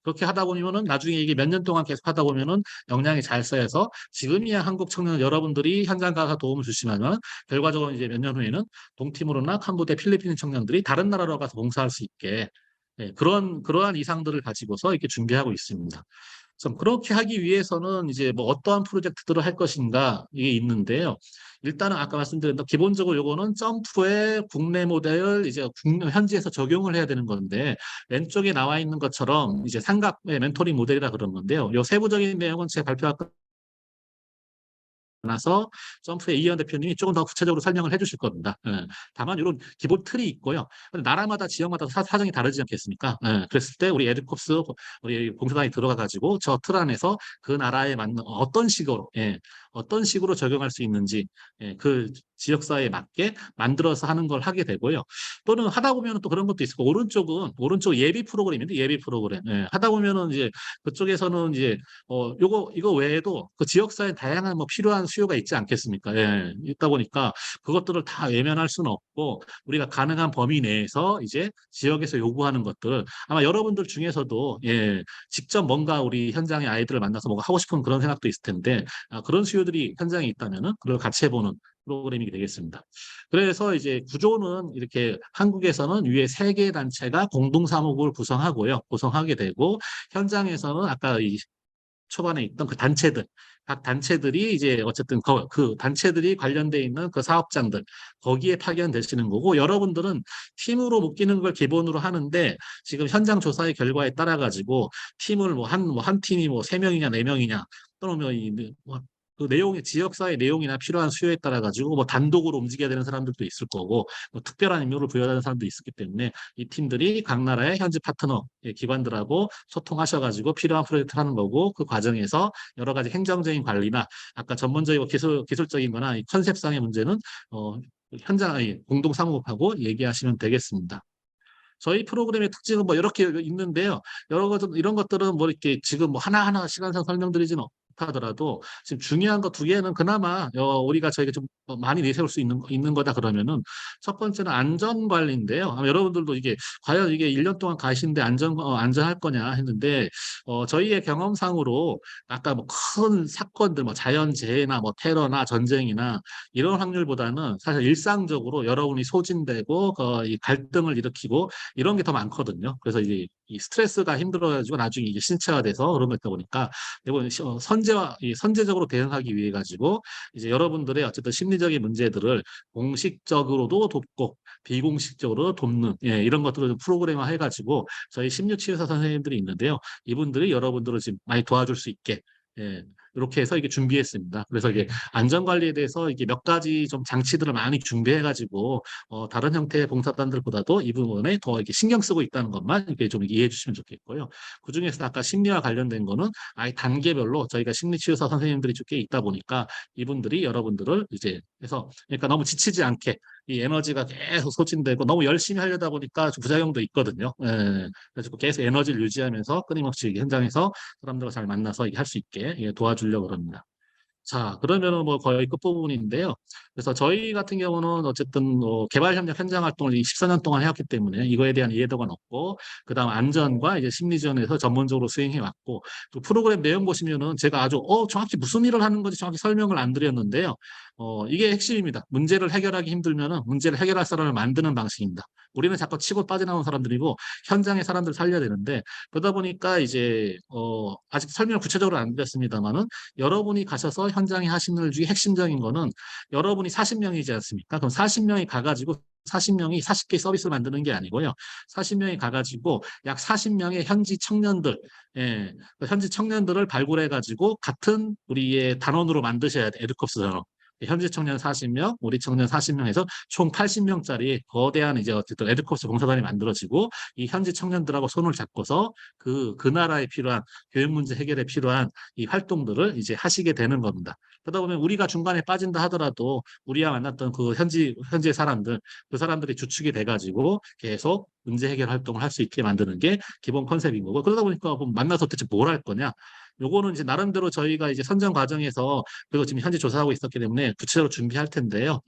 그렇게 하다 보면은 나중에 이게 몇 년 동안 계속 하다 보면은 역량이 잘 쌓여서 지금이야 한국 청년 여러분들이 현장 가서 도움을 주시면 결과적으로 이제 몇 년 후에는 동티모르나 캄보디아, 필리핀 청년들이 다른 나라로 가서 봉사할 수 있게 그러한 이상들을 가지고서 이렇게 준비하고 있습니다. 그렇게 하기 위해서는 이제 뭐 어떠한 프로젝트들을 할 것인가 이게 있는데요. 일단은 아까 말씀드린 기본적으로 요거는 점프의 국내 모델을 이제 현지에서 적용을 해야 되는 건데 왼쪽에 나와 있는 것처럼 이제 삼각의 멘토링 모델이라 그런 건데요. 요 세부적인 내용은 제가 발표할 나서 점프의 이현 대표님이 조금 더 구체적으로 설명을 해주실 겁니다. 예. 다만 이런 기본 틀이 있고요. 근데 나라마다 지역마다 사정이 다르지 않겠습니까? 예. 그랬을 때 우리 에듀콥스 우리 봉사단이 들어가 가지고 저 틀 안에서 그 나라에 맞는 어떤 식으로 어떤 식으로 적용할 수 있는지 그 지역사회에 맞게 만들어서 하는 걸 하게 되고요. 또는 하다 보면 또 그런 것도 있고 오른쪽 예비 프로그램인데 예비 프로그램 하다 보면은 이제 그쪽에서는 이제 이거 외에도 그 지역사회 다양한 뭐 필요한 수요가 있지 않겠습니까? 있다 보니까 그것들을 다 외면할 수는 없고 우리가 가능한 범위 내에서 이제 지역에서 요구하는 것들 아마 여러분들 중에서도 직접 뭔가 우리 현장의 아이들을 만나서 뭔가 하고 싶은 그런 생각도 있을 텐데 그런 수요들이 현장에 있다면은 그걸 같이 해보는 프로그램이 되겠습니다. 그래서 이제 구조는 이렇게 한국에서는 위에 3개 단체가 공동 사무국을 구성하게 되고 현장에서는 아까 이 초반에 있던 그 단체들, 각 단체들이 이제 어쨌든 그 단체들이 관련돼 있는 그 사업장들 거기에 파견되시는 거고 여러분들은 팀으로 묶이는 걸 기본으로 하는데 지금 현장 조사의 결과에 따라 가지고 팀을 한 팀이 3명이냐 4명이냐 또는 그 내용의 지역사회 내용이나 필요한 수요에 따라 가지고 단독으로 움직여야 되는 사람들도 있을 거고 특별한 임무를 부여하는 사람도 있었기 때문에 이 팀들이 각 나라의 현지 파트너 기관들하고 소통하셔가지고 필요한 프로젝트를 하는 거고 그 과정에서 여러 가지 행정적인 관리나 아까 전문적이고 기술적인 거나 이 컨셉상의 문제는 현장 공동 사무국하고 얘기하시면 되겠습니다. 저희 프로그램의 특징은 이렇게 있는데요. 이런 것들은 이렇게 지금 하나하나 시간상 설명드리지는 못하더라도 지금 중요한 거 2개는 그나마 우리가 저희가 좀 많이 내세울 수 있는 거다 그러면은 첫 번째는 안전 관리인데요. 아마 여러분들도 이게 과연 이게 1년 동안 가시는데 안전할 거냐 했는데 저희의 경험상으로 아까 큰 사건들 자연재해나 테러나 전쟁이나 이런 확률보다는 사실 일상적으로 여러분이 소진되고 이 갈등을 일으키고 이런 게 더 많거든요. 그래서 이제 이 스트레스가 힘들어가지고 나중에 이게 신체화돼서 그런 거 있다 보니까 이번 선제적으로 대응하기 위해 가지고 이제 여러분들의 어쨌든 심리적인 문제들을 공식적으로도 돕고 비공식적으로 돕는 이런 것들을 좀 프로그램화 해가지고 저희 심리치유사 선생님들이 있는데요. 이분들이 여러분들을 지금 많이 도와줄 수 있게 이렇게 해서 이게 준비했습니다. 그래서 이게 안전관리에 대해서 이게 몇 가지 좀 장치들을 많이 준비해가지고 다른 형태의 봉사단들보다도 이 부분에 더 이렇게 신경 쓰고 있다는 것만 이렇게 좀 이해해 주시면 좋겠고요. 그 중에서 아까 심리와 관련된 거는 아예 단계별로 저희가 심리치유사 선생님들이 꽤 있다 보니까 이분들이 여러분들을 이제 해서 그러니까 너무 지치지 않게 이 에너지가 계속 소진되고 너무 열심히 하려다 보니까 좀 부작용도 있거든요. 그래서 계속 에너지를 유지하면서 끊임없이 현장에서 사람들과 잘 만나서 할 수 있게 도와주려고 합니다. 자, 그러면은 거의 끝부분인데요. 그래서 저희 같은 경우는 어쨌든 개발 협력 현장 활동을 14년 동안 해왔기 때문에 이거에 대한 이해도가 높고, 그 다음 안전과 이제 심리 지원에서 전문적으로 수행해 왔고, 또 프로그램 내용 보시면은 제가 아주 정확히 무슨 일을 하는 건지 정확히 설명을 안 드렸는데요. 이게 핵심입니다. 문제를 해결하기 힘들면은 문제를 해결할 사람을 만드는 방식입니다. 우리는 자꾸 치고 빠져나오는 사람들이고 현장의 사람들 살려야 되는데, 그러다 보니까 이제 아직 설명을 구체적으로 안 드렸습니다만은 여러분이 가셔서 현장에 하시는 일 중에 핵심적인 거는 여러분이 40명이지 않습니까? 그럼 40명이 가가지고 40명이 40개 서비스를 만드는 게 아니고요. 40명이 가가지고 약 40명의 현지 청년들, 현지 청년들을 발굴해가지고 같은 우리의 단원으로 만드셔야 돼. 에듀콥스 단원. 현지 청년 40명, 우리 청년 40명에서 총 80명짜리 거대한 이제 어쨌든 에듀콥스 봉사단이 만들어지고 이 현지 청년들하고 손을 잡고서 그 나라에 필요한 교육 문제 해결에 필요한 이 활동들을 이제 하시게 되는 겁니다. 그러다 보면 우리가 중간에 빠진다 하더라도 우리가 만났던 그 현지의 사람들, 그 사람들이 주축이 돼가지고 계속 문제 해결 활동을 할 수 있게 만드는 게 기본 컨셉인 거고, 그러다 보니까 만나서 대체 뭘 할 거냐? 요거는 이제 나름대로 저희가 이제 선정 과정에서 그리고 지금 현재 조사하고 있었기 때문에 구체적으로 준비할 텐데요.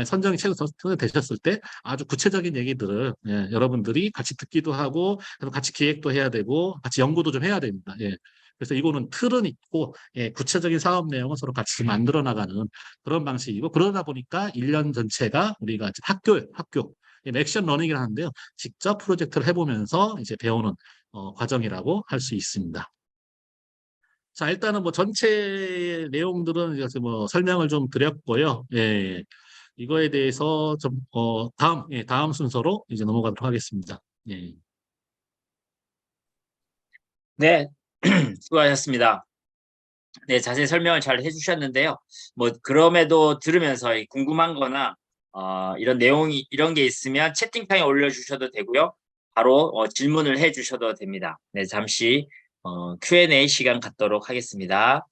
선정이 되셨을 때 아주 구체적인 얘기들을 여러분들이 같이 듣기도 하고 같이 기획도 해야 되고 같이 연구도 좀 해야 됩니다. 그래서 이거는 틀은 있고 구체적인 사업 내용은 서로 같이 만들어 나가는 그런 방식이고, 그러다 보니까 1년 전체가 우리가 학교 액션 러닝이라 하는데요. 직접 프로젝트를 해보면서 이제 배우는 과정이라고 할 수 있습니다. 자, 일단은 전체 내용들은 이제 설명을 좀 드렸고요. 이거에 대해서 좀 다음 순서로 이제 넘어가도록 하겠습니다. 네, 수고하셨습니다. 네, 자세히 설명을 잘 해주셨는데요. 뭐 그럼에도 들으면서 궁금한 거나 이런 내용이 이런 게 있으면 채팅창에 올려주셔도 되고요. 바로 질문을 해주셔도 됩니다. 네, 잠시 Q&A 시간 갖도록 하겠습니다.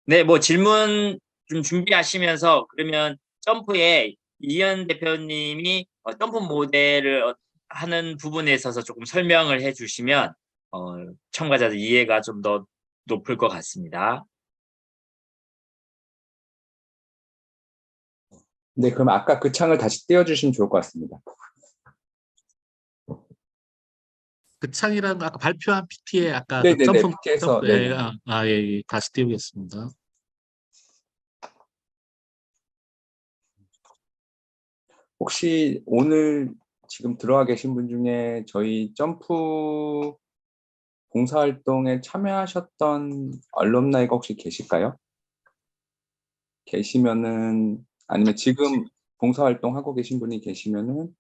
네, 뭐 질문 좀 준비하시면서 그러면 점프에 이현 대표님이 점프 모델을 하는 부분에 있어서 조금 설명을 해주시면 참가자들 이해가 좀 더 높을 것 같습니다. 네, 그럼 아까 그 창을 다시 띄워주시면 좋을 것 같습니다. 그 창이라는 거 아까 발표한 PT에 아까 그 네네네, PT에서, 예, 네네. 예, 예, 다시 띄우겠습니다. 혹시 오늘 지금 들어와 계신 분 중에 저희 점프 봉사활동에 참여하셨던 알럼나이가 혹시 계실까요? 계시면은, 아니면 지금 봉사활동 하고 계신 분이 계시면은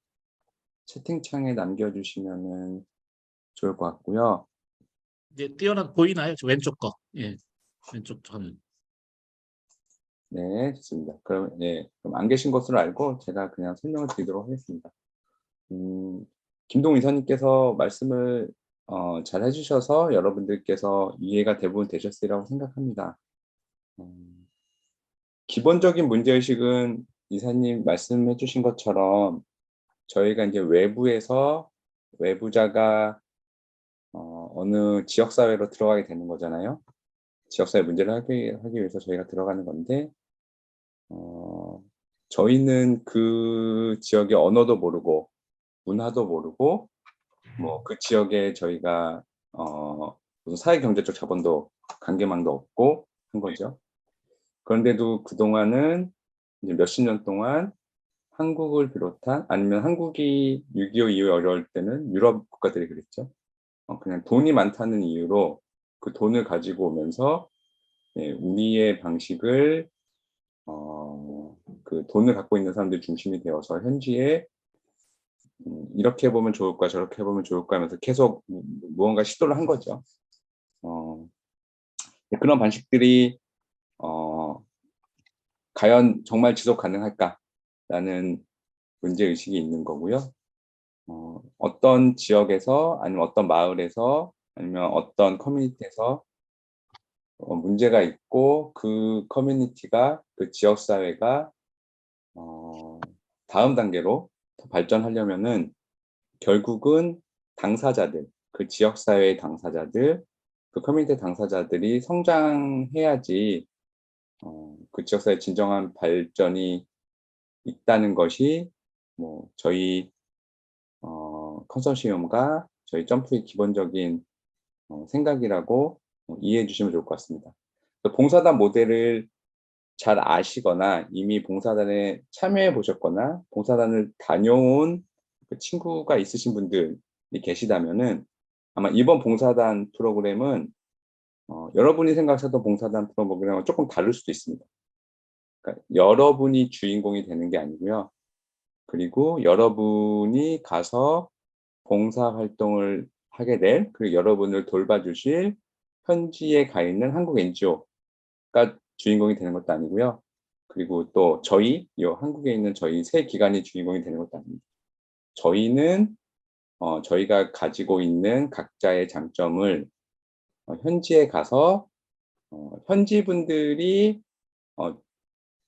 채팅창에 남겨주시면은 좋을 것 같고요. 이제 보이나요? 저 왼쪽 거. 예, 왼쪽 화면. 네, 좋습니다. 그럼, 예, 그럼 안 계신 것으로 알고 제가 그냥 설명을 드리도록 하겠습니다. 김동 이사님께서 말씀을 잘 해주셔서 여러분들께서 이해가 대부분 되셨으리라고 생각합니다. 기본적인 문제의식은 이사님 말씀해 주신 것처럼 저희가 이제 외부자가 어느 지역사회로 들어가게 되는 거잖아요. 지역사회 문제를 하기 위해서 저희가 들어가는 건데 저희는 그 지역의 언어도 모르고 문화도 모르고 뭐 그 지역에 저희가 무슨 사회경제적 자본도 관계망도 없고 한 거죠. 그런데도 그동안은 이제 몇십 년 동안 한국을 비롯한 아니면 한국이 6.25 이후에 어려울 때는 유럽 국가들이 그랬죠. 그냥 돈이 많다는 이유로 그 돈을 가지고 오면서 예, 우리의 방식을 그 돈을 갖고 있는 사람들 중심이 되어서 현지에 이렇게 해보면 좋을까 저렇게 해보면 좋을까 하면서 계속 무언가 시도를 한 거죠. 그런 방식들이 과연 정말 지속 가능할까라는 문제의식이 있는 거고요. 어떤 지역에서 아니면 어떤 마을에서 아니면 어떤 커뮤니티에서 문제가 있고 그 커뮤니티가 그 지역사회가 다음 단계로 더 발전하려면은 결국은 당사자들, 그 지역사회의 당사자들, 그 커뮤니티 당사자들이 성장해야지 그 지역사회의 진정한 발전이 있다는 것이 뭐 저희 컨소시엄과 저희 점프의 기본적인 생각이라고 이해해 주시면 좋을 것 같습니다. 봉사단 모델을 잘 아시거나 이미 봉사단에 참여해 보셨거나 봉사단을 다녀온 그 친구가 있으신 분들이 계시다면은 아마 이번 봉사단 프로그램은 여러분이 생각하셨던 봉사단 프로그램은 조금 다를 수도 있습니다. 그러니까 여러분이 주인공이 되는 게 아니고요. 그리고 여러분이 가서 봉사활동을 하게 될 그리고 여러분을 돌봐주실 현지에 가 있는 한국 NGO가 주인공이 되는 것도 아니고요. 그리고 또 저희 한국에 있는 저희 세 기관이 주인공이 되는 것도 아닙니다. 저희는 저희가 가지고 있는 각자의 장점을 현지에 가서 현지 분들이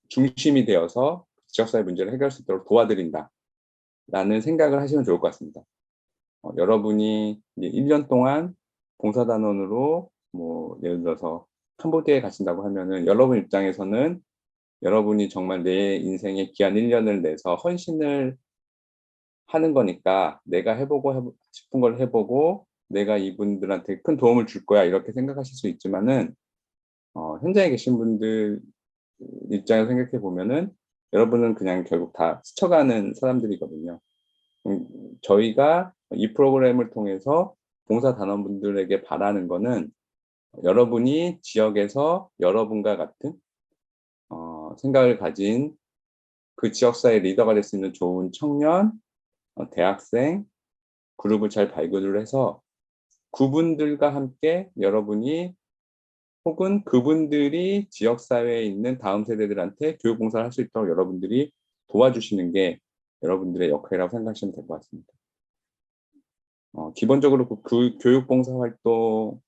중심이 되어서 지역사회 문제를 해결할 수 있도록 도와드린다라는 생각을 하시면 좋을 것 같습니다. 여러분이 이제 1년 동안 봉사단원으로 뭐 예를 들어서 캄보디아에 가신다고 하면은 여러분 입장에서는 여러분이 정말 내 인생에 귀한 1년을 내서 헌신을 하는 거니까 내가 해보고 싶은 걸 해보고 내가 이분들한테 큰 도움을 줄 거야 이렇게 생각하실 수 있지만은 현장에 계신 분들 입장에서 생각해 보면은 여러분은 그냥 결국 다 스쳐가는 사람들이거든요. 저희가 이 프로그램을 통해서 봉사단원분들에게 바라는 거는 여러분이 지역에서 여러분과 같은 생각을 가진 그 지역사회 리더가 될 수 있는 좋은 청년 대학생 그룹을 잘 발굴을 해서 그분들과 함께 여러분이 혹은 그분들이 지역사회에 있는 다음 세대들한테 교육봉사를 할 수 있도록 여러분들이 도와주시는 게 여러분들의 역할이라고 생각하시면 될 것 같습니다. 기본적으로 그 교육봉사 활동,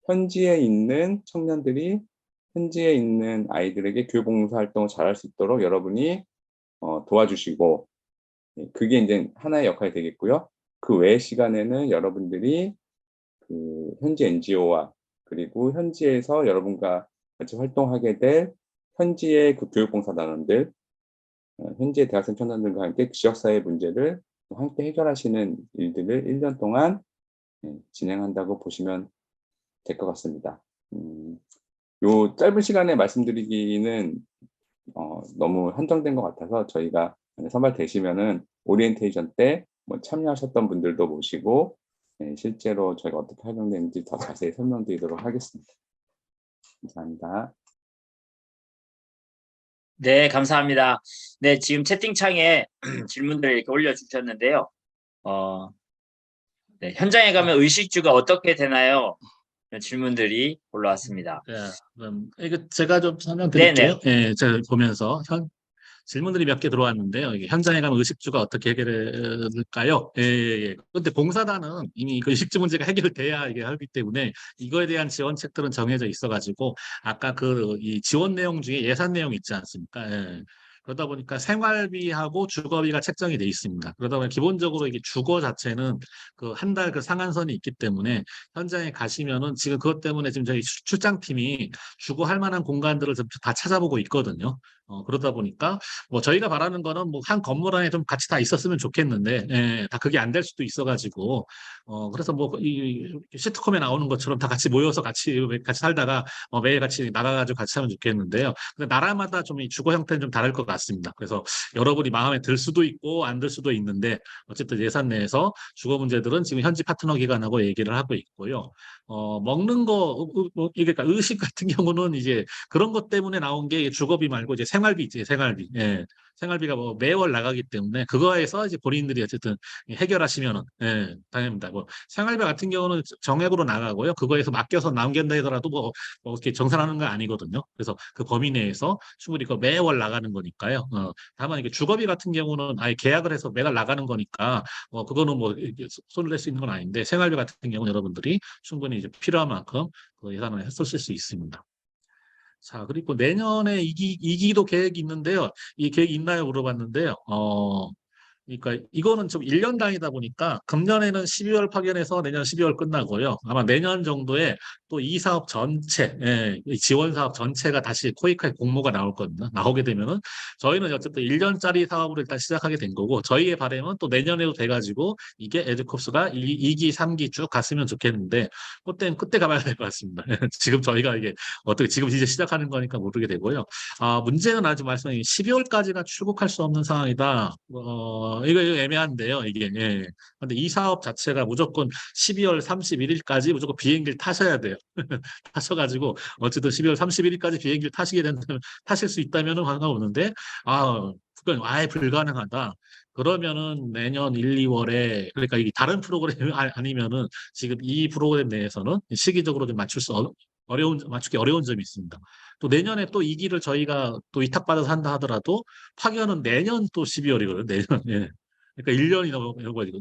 현지에 있는 청년들이 현지에 있는 아이들에게 교육봉사 활동을 잘할 수 있도록 여러분이 도와주시고, 그게 이제 하나의 역할이 되겠고요. 그 외의 시간에는 여러분들이 그 현지 NGO와 그리고 현지에서 여러분과 같이 활동하게 될 현지의 그 교육봉사단원들, 현지의 대학생 청년들과 함께 지역사회 문제를 함께 해결하시는 일들을 1년 동안 진행한다고 보시면 될 것 같습니다. 요 짧은 시간에 말씀드리기는 너무 한정된 것 같아서 저희가 선발되시면은 오리엔테이션 때 뭐 참여하셨던 분들도 모시고 실제로 저희가 어떻게 활용되는지 더 자세히 설명드리도록 하겠습니다. 감사합니다. 네, 감사합니다. 네, 지금 채팅창에 질문들을 이렇게 올려주셨는데요. 네, 현장에 가면 의식주가 어떻게 되나요? 이런 질문들이 올라왔습니다. 그럼 이거 제가 좀 설명드릴게요. 제가 보면서 질문들이 몇 개 들어왔는데요. 이게 현장에 가면 의식주가 어떻게 해결될까요? 그런데 봉사단은 이미 그 의식주 문제가 해결돼야 이게 하기 때문에 이거에 대한 지원책들은 정해져 있어가지고 아까 이 지원 내용 중에 예산 내용 있지 않습니까? 그러다 보니까 생활비하고 주거비가 책정이 돼 있습니다. 그러다 보니 기본적으로 이게 주거 자체는 그 한 달 그 상한선이 있기 때문에 현장에 가시면은 지금 그것 때문에 지금 저희 출장팀이 주거할 만한 공간들을 다 찾아보고 있거든요. 그러다 보니까 뭐 저희가 바라는 거는 뭐 한 건물 안에 좀 같이 다 있었으면 좋겠는데 다 그게 안 될 수도 있어가지고 그래서 뭐 이 시트콤에 나오는 것처럼 다 같이 모여서 같이 살다가 매일 같이 나가가지고 같이 하면 좋겠는데요. 근데 나라마다 좀 이 주거 형태는 좀 다를 것 같습니다. 그래서 여러분이 마음에 들 수도 있고 안 들 수도 있는데 어쨌든 예산 내에서 주거 문제들은 지금 현지 파트너 기관하고 얘기를 하고 있고요. 먹는 거 이게 그러니까 의식 같은 경우는 이제 그런 것 때문에 나온 게 주거비 말고 이제 생활비 있지, 생활비. 생활비가 뭐 매월 나가기 때문에 그거에서 이제 본인들이 어쨌든 해결하시면은 당연합니다. 뭐 생활비 같은 경우는 정액으로 나가고요. 그거에서 맡겨서 남긴다 하더라도 뭐 이렇게 정산하는 건 아니거든요. 그래서 그 범위 내에서 충분히 그 매월 나가는 거니까요. 다만 이게 주거비 같은 경우는 아예 계약을 해서 매달 나가는 거니까 그거는 뭐 손을 낼 수 있는 건 아닌데 생활비 같은 경우는 여러분들이 충분히 이제 필요한 만큼 그 예산을 했었을 수 있습니다. 자, 그리고 내년에 2기도 계획이 있는데요. 이 계획이 있나요? 물어봤는데요. 그러니까 이거는 좀 1년 단위다 보니까 금년에는 12월 파견해서 내년 12월 끝나고요. 아마 내년 정도에 또 이 사업 전체, 이 지원 사업 전체가 다시 코이카에 공모가 나올 겁니다. 나오게 되면은 저희는 어쨌든 1년짜리 사업으로 일단 시작하게 된 거고 저희의 바람은 또 내년에도 돼가지고 이게 에듀콥스가 2기, 3기 쭉 갔으면 좋겠는데 그때는 그때 가봐야 될 것 같습니다. 지금 저희가 이게 어떻게 지금 이제 시작하는 거니까 모르게 되고요. 문제는 아주 말씀하신 12월까지가 출국할 수 없는 상황이다. 이거 애매한데요, 이게. 근데 이 사업 자체가 무조건 12월 31일까지 무조건 비행기를 타셔야 돼요. 타셔가지고, 어쨌든 12월 31일까지 비행기를 타시게 된다면, 타실 수 있다면은 상관없는데, 그건 아예 불가능하다. 그러면은 내년 1, 2월에, 그러니까 이게 다른 프로그램이 아니면은 지금 이 프로그램 내에서는 시기적으로 좀 맞추기 어려운 점이 있습니다. 또 내년에 또 2기를 저희가 또 위탁받아서 한다 하더라도 파견은 내년 또 12월이거든요. 내년. 예. 그러니까 1년이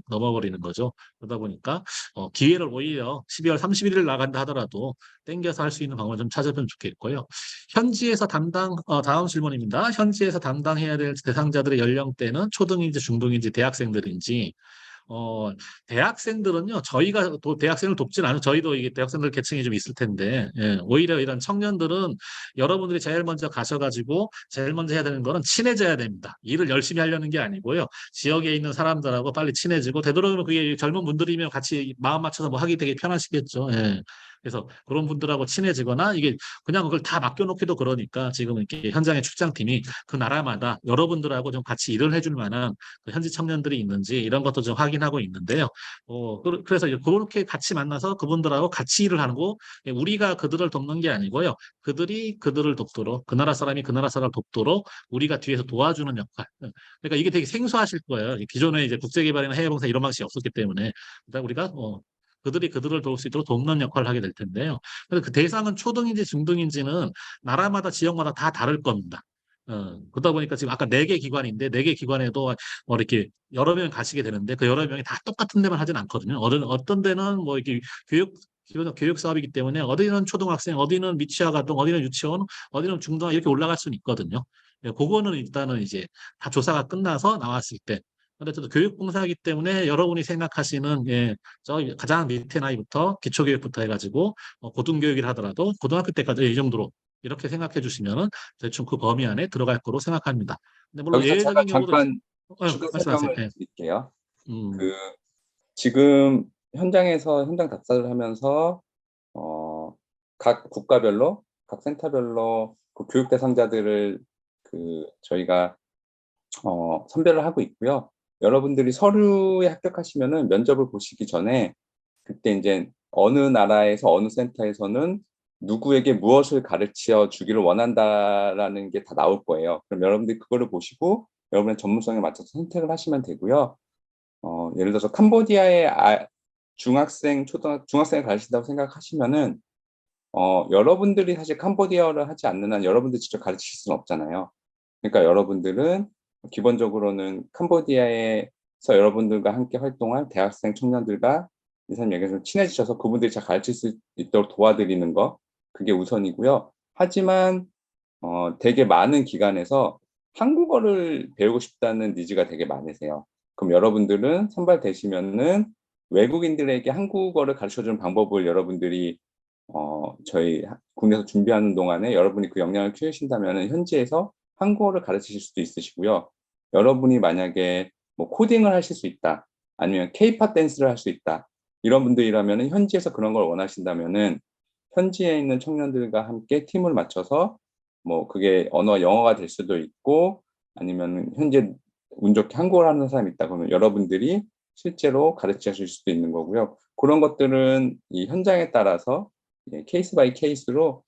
넘어버리는 거죠. 그러다 보니까 기회를 오히려 12월 31일 나간다 하더라도 땡겨서 할 수 있는 방법을 좀 찾으면 좋겠고요. 현지에서 다음 질문입니다. 현지에서 담당해야 될 대상자들의 연령대는 초등인지 중등인지 대학생들인지 대학생들은요, 저희가 대학생을 돕진 않아요. 저희도 이게 대학생들 계층이 좀 있을 텐데, 오히려 이런 청년들은 여러분들이 제일 먼저 가셔가지고, 제일 먼저 해야 되는 거는 친해져야 됩니다. 일을 열심히 하려는 게 아니고요. 지역에 있는 사람들하고 빨리 친해지고, 되도록이면 그게 젊은 분들이면 같이 마음 맞춰서 뭐 하기 되게 편하시겠죠. 그래서 그런 분들하고 친해지거나 이게 그냥 그걸 다 맡겨놓기도 그러니까 지금 이렇게 현장의 출장팀이 그 나라마다 여러분들하고 좀 같이 일을 해줄 만한 그 현지 청년들이 있는지 이런 것도 좀 확인 확인하고 있는데요. 그래서 이제 그렇게 같이 만나서 그분들하고 같이 일을 하는 거, 우리가 그들을 돕는 게 아니고요. 그들이 그들을 돕도록, 그 나라 사람이 그 나라 사람을 돕도록 우리가 뒤에서 도와주는 역할. 그러니까 이게 되게 생소하실 거예요. 기존에 이제 국제개발이나 해외봉사 이런 방식이 없었기 때문에 일단 우리가 그들이 그들을 도울 수 있도록 돕는 역할을 하게 될 텐데요. 그래서 그 대상은 초등인지 중등인지는 나라마다 지역마다 다 다를 겁니다. 그러다 보니까 지금 아까 4개 기관인데 4개 기관에도 이렇게 여러 명 가시게 되는데 그 여러 명이 다 똑같은 데만 하진 않거든요. 어떤 데는 뭐 이렇게 교육 사업이기 때문에 어디는 초등학생, 어디는 미취학 아동, 어디는 유치원, 어디는 중등학 이렇게 올라갈 수는 있거든요. 그거는 일단은 이제 다 조사가 끝나서 나왔을 때. 근데 저도 교육봉사이기 때문에 여러분이 생각하시는 저 가장 밑에 나이부터 기초교육부터 해가지고 고등교육을 하더라도 고등학교 때까지 이 정도로 이렇게 생각해 주시면은 대충 그 범위 안에 들어갈 거로 생각합니다. 근데 물론 여기서 제가 예외적인 경우도 잠깐 추가 말씀하세요. 설명을 드릴게요. 음, 그 지금 현장에서 현장 답사를 하면서 각 국가별로, 각 센터별로 그 교육 대상자들을 저희가 선별을 하고 있고요. 여러분들이 서류에 합격하시면은 면접을 보시기 전에 그때 이제 어느 나라에서 어느 센터에서는 누구에게 무엇을 가르쳐 주기를 원한다라는 게 다 나올 거예요. 그럼 여러분들이 그거를 보시고 여러분의 전문성에 맞춰서 선택을 하시면 되고요. 예를 들어서 캄보디아의 중학생을 가르친다고 생각하시면은 여러분들이 사실 캄보디아어를 하지 않는 한 여러분들 직접 가르치실 수는 없잖아요. 그러니까 여러분들은 기본적으로는 캄보디아에서 여러분들과 함께 활동할 대학생 청년들과 이 사람 얘기해서 친해지셔서 그분들이 잘 가르칠 수 있도록 도와드리는 거, 그게 우선이고요. 하지만 되게 많은 기관에서 한국어를 배우고 싶다는 니즈가 되게 많으세요. 그럼 여러분들은 선발되시면은 외국인들에게 한국어를 가르쳐주는 방법을 여러분들이 저희 국내에서 준비하는 동안에 여러분이 그 역량을 키우신다면 현지에서 한국어를 가르치실 수도 있으시고요. 여러분이 만약에 뭐 코딩을 하실 수 있다, 아니면 케이팝 댄스를 할 수 있다, 이런 분들이라면 현지에서 그런 걸 원하신다면은 현지에 있는 청년들과 함께 팀을 맞춰서 뭐 그게 언어가 영어가 될 수도 있고 아니면 현재 운 좋게 한국어를 하는 사람이 있다 그러면 여러분들이 실제로 가르쳐 줄 수도 있는 거고요. 그런 것들은 이 현장에 따라서 케이스 바이 케이스로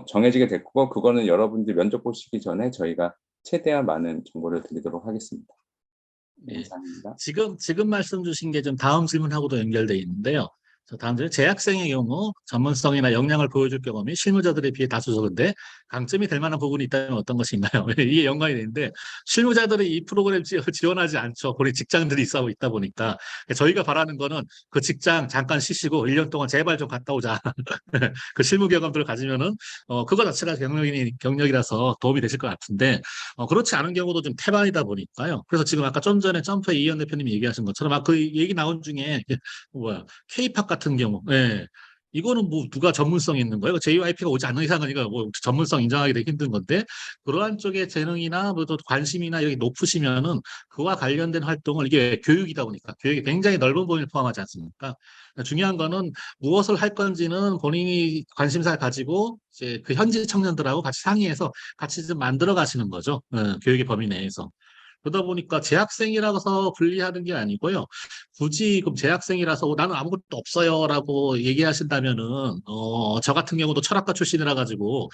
정해지게 될 거고 그거는 여러분들 면접 보시기 전에 저희가 최대한 많은 정보를 드리도록 하겠습니다. 네, 예. 이상입니다. 지금 말씀 주신 게 좀 다음 질문하고도 연결돼 있는데요. 다음 질문, 재학생의 경우 전문성이나 역량을 보여줄 경험이 실무자들에 비해 다소 적은데 강점이 될 만한 부분이 있다면 어떤 것이 있나요? 이게 연관이 되는데 실무자들이 이 프로그램 지원하지 않죠. 우리 직장들이 있다 보니까 저희가 바라는 거는 그 직장 잠깐 쉬시고 1년 동안 제발 좀 갔다 오자. 그 실무 경험들을 가지면은 그거 자체가 경력이라서 도움이 되실 것 같은데 그렇지 않은 경우도 좀 태반이다 보니까요. 그래서 지금 아까 좀 전에 점프의 이현 대표님이 얘기하신 것처럼 그 얘기 나온 중에 K-팝 같은 경우, 이거는 뭐 누가 전문성이 있는 거예요? JYP가 오지 않는 이상은 이거 뭐 전문성 인정하기 되게 힘든 건데 그러한 쪽의 재능이나 뭐 또 관심이나 여기 높으시면은 그와 관련된 활동을 이게 교육이다 보니까 교육이 굉장히 넓은 범위를 포함하지 않습니까? 중요한 거는 무엇을 할 건지는 본인이 관심사를 가지고 이제 그 현지 청년들하고 같이 상의해서 같이 좀 만들어 가시는 거죠. 교육의 범위 내에서. 그러다 보니까 재학생이라서 분리하는 게 아니고요. 굳이 그럼 재학생이라서 나는 아무것도 없어요라고 얘기하신다면은 저 같은 경우도 철학과 출신이라 가지고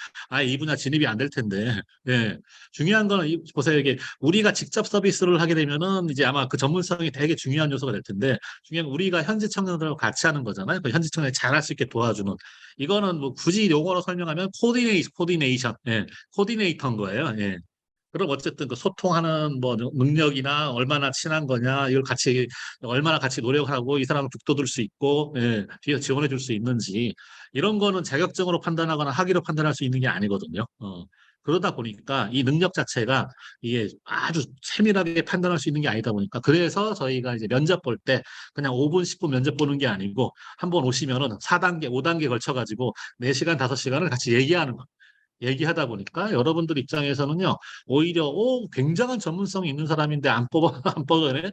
이 분야 진입이 안 될 텐데. 예. 중요한 거는 보세요. 이게 우리가 직접 서비스를 하게 되면은 이제 아마 그 전문성이 되게 중요한 요소가 될 텐데 중요한 건 우리가 현지 청년들하고 같이 하는 거잖아요. 그 현지 청년이 잘할 수 있게 도와주는 이거는 뭐 굳이 용어로 설명하면 코디네이션, 코디네이터인 거예요. 예. 그럼 어쨌든 그 소통하는 뭐 능력이나 얼마나 친한 거냐, 이걸 같이 얼마나 같이 노력하고 이 사람을 북돋을 수 있고, 뒤에서 지원해 줄 수 있는지 이런 거는 자격증으로 판단하거나 학위로 판단할 수 있는 게 아니거든요. 그러다 보니까 이 능력 자체가 이게 아주 세밀하게 판단할 수 있는 게 아니다 보니까 그래서 저희가 이제 면접 볼 때 그냥 5분, 10분 면접 보는 게 아니고 한 번 오시면은 4단계, 5단계 걸쳐가지고 4시간, 5시간을 같이 얘기하는 거. 얘기하다 보니까 여러분들 입장에서는요, 오히려, 굉장한 전문성이 있는 사람인데 안 뽑아내?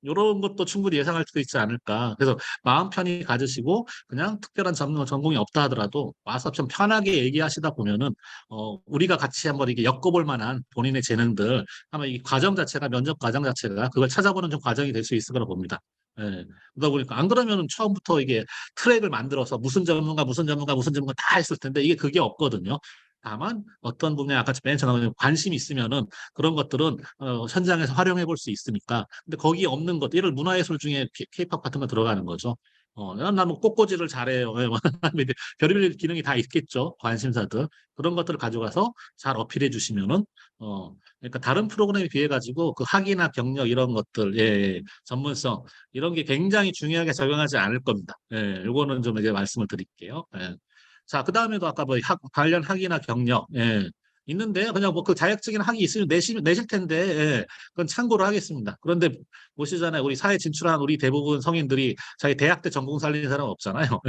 이런 것도 충분히 예상할 수 있지 않을까. 그래서 마음 편히 가지시고 그냥 특별한 전공이 없다 하더라도 와서 좀 편하게 얘기하시다 보면은 우리가 같이 한번 이게 엮어볼 만한 본인의 재능들 아마 이 과정 자체가 면접 과정 자체가 그걸 찾아보는 좀 과정이 될 수 있을 거라 봅니다. 예. 그러다 보니까 안 그러면은 처음부터 이게 트랙을 만들어서 무슨 전문가 다 했을 텐데 이게 그게 없거든요. 다만 어떤 분야에 아까 맨 처음에 관심이 있으면은 그런 것들은 현장에서 활용해 볼 수 있으니까. 근데 거기에 없는 것, 예를 문화예술 중에 케이팝 같은 거 들어가는 거죠. 나는 꽃꽂이를 잘해요. 예, 뭐, 별의별 기능이 다 있겠죠. 관심사들. 그런 것들을 가져가서 잘 어필해 주시면은, 그러니까 다른 프로그램에 비해 가지고 그 학위나 경력 이런 것들, 예, 예, 전문성, 이런 게 굉장히 중요하게 적용하지 않을 겁니다. 예, 요거는 좀 이제 말씀을 드릴게요. 예. 자, 그 다음에도 아까 뭐 관련 학위나 경력, 예, 있는데 그냥 뭐 그 자격증이나 학위 있으면 내실 텐데, 예, 그건 참고로 하겠습니다. 그런데 보시잖아요. 우리 사회 진출한 우리 대부분 성인들이 자기 대학 때 전공 살리는 사람 없잖아요.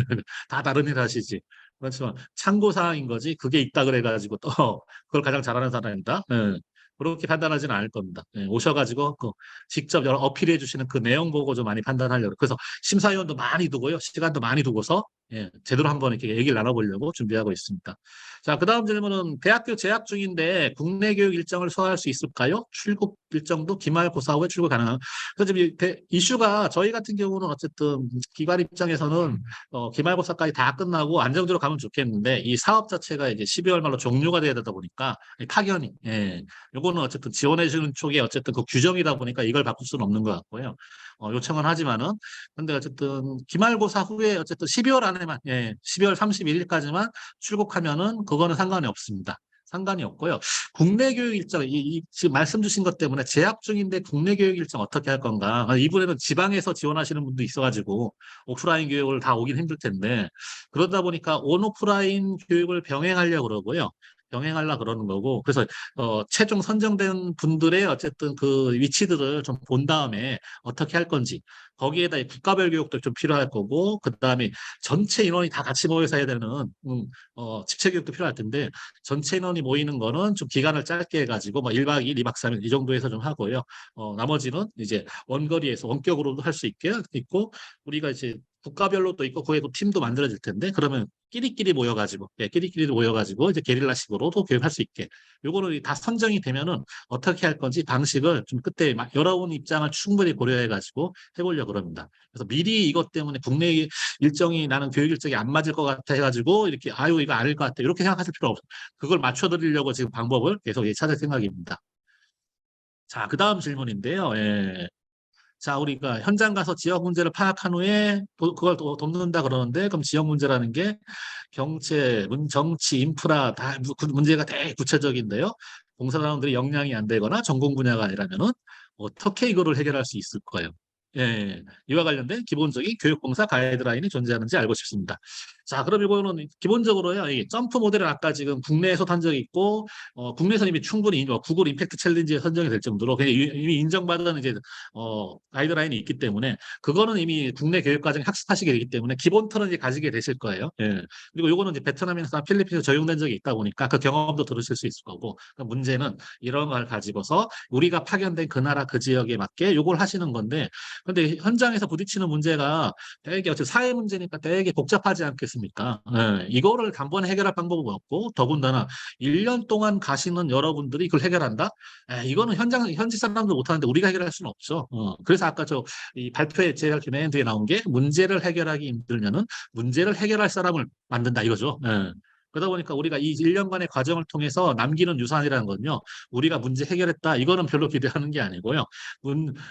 다 다른 일 하시지. 그렇지만 참고 사항인 거지. 그게 있다 그래가지고 또 그걸 가장 잘하는 사람이다. 예. 그렇게 판단하지는 않을 겁니다. 예, 오셔가지고 직접 여러 어필해 주시는 그 내용 보고 좀 많이 판단하려고. 그래서 심사위원도 많이 두고요. 시간도 많이 두고서 예, 제대로 한번 이렇게 얘기를 나눠보려고 준비하고 있습니다. 자, 그 다음 질문은 대학교 재학 중인데 국내 교육 일정을 소화할 수 있을까요? 출국 일정도 기말고사 후에 출국 가능한. 그래서 지금 이슈가 저희 같은 경우는 어쨌든 기관 입장에서는 기말고사까지 다 끝나고 안정적으로 가면 좋겠는데 이 사업 자체가 이제 12월 말로 종료가 돼야 되다 보니까 파견이, 예, 요거는 어쨌든 지원해 주는 쪽에 어쨌든 그 규정이다 보니까 이걸 바꿀 수는 없는 것 같고요. 요청은 하지만은 근데 어쨌든 기말고사 후에 어쨌든 12월 안에만, 예, 12월 31일까지만 출국하면은 그거는 상관이 없습니다. 상관이 없고요. 국내 교육 일정, 지금 말씀 주신 것 때문에 재학 중인데 국내 교육 일정 어떻게 할 건가? 이번에는 지방에서 지원하시는 분도 있어가지고 오프라인 교육을 다 오긴 힘들 텐데 그러다 보니까 온오프라인 교육을 병행하려고 그러고요. 병행하려 그러는 거고 그래서 최종 선정된 분들의 어쨌든 그 위치들을 좀 본 다음에 어떻게 할 건지 거기에다 국가별 교육도 좀 필요할 거고 그다음에 전체 인원이 다 같이 모여서 해야 되는 집체 교육도 필요할 텐데 전체 인원이 모이는 거는 좀 기간을 짧게 해가지고 뭐 1박 2일, 2박 3일 이 정도에서 좀 하고요. 나머지는 이제 원거리에서 원격으로도 할 수 있고 우리가 이제 국가별로 또 있고 거기에 또 팀도 만들어질 텐데 그러면 끼리끼리 모여가지고 이제 게릴라식으로도 교육할 수 있게 요거는 다 선정이 되면은 어떻게 할 건지 방식을 좀 그때 여러분 입장을 충분히 고려해가지고 해보려고 그럽니다. 그래서 미리 이것 때문에 국내 일정이 나는 교육 일정이 안 맞을 것 같아 해가지고 이렇게 아유 이거 아닐 것 같아 이렇게 생각하실 필요 없어요. 그걸 맞춰드리려고 지금 방법을 계속 찾을 생각입니다. 자, 그 다음 질문인데요. 예. 자, 우리가 현장 가서 지역 문제를 파악한 후에 그걸 돕는다 그러는데 그럼 지역 문제라는 게 경제, 정치, 인프라 다 문제가 되게 구체적인데요. 봉사자원들이 역량이 안 되거나 전공 분야가 아니라면은 어떻게 이거를 해결할 수 있을 거예요. 예, 이와 관련된 기본적인 교육봉사 가이드라인이 존재하는지 알고 싶습니다. 자, 그럼 이거는 기본적으로요. 이 점프 모델은 아까 지금 국내에서 한 적이 있고, 국내에서 이미 충분히 구글 임팩트 챌린지에 선정이 될 정도로 그냥 이미 인정받은 이제 가이드라인이 있기 때문에 그거는 이미 국내 교육과정에 학습하시게 되기 때문에 기본 틀은 이제 가지게 되실 거예요. 예. 그리고 요거는 이제 베트남이나 필리핀에서 적용된 적이 있다 보니까 그 경험도 들으실 수 있을 거고, 그러니까 문제는 이런 걸 가지고서 우리가 파견된 그 나라 그 지역에 맞게 요걸 하시는 건데, 근데 현장에서 부딪히는 문제가 되게 어차피 사회 문제니까 되게 복잡하지 않겠습니까? 예, 이거를 단번에 해결할 방법은 없고 더군다나 1년 동안 가시는 여러분들이 이걸 해결한다? 이거는 현지 사람들 못하는데 우리가 해결할 수는 없죠. 그래서 아까 이 발표에 제가 맨 뒤에 나온 게 문제를 해결하기 힘들면은 문제를 해결할 사람을 만든다 이거죠. 예. 그러다 보니까 우리가 이 1년간의 과정을 통해서 남기는 유산이라는 건요. 우리가 문제 해결했다. 이거는 별로 기대하는 게 아니고요.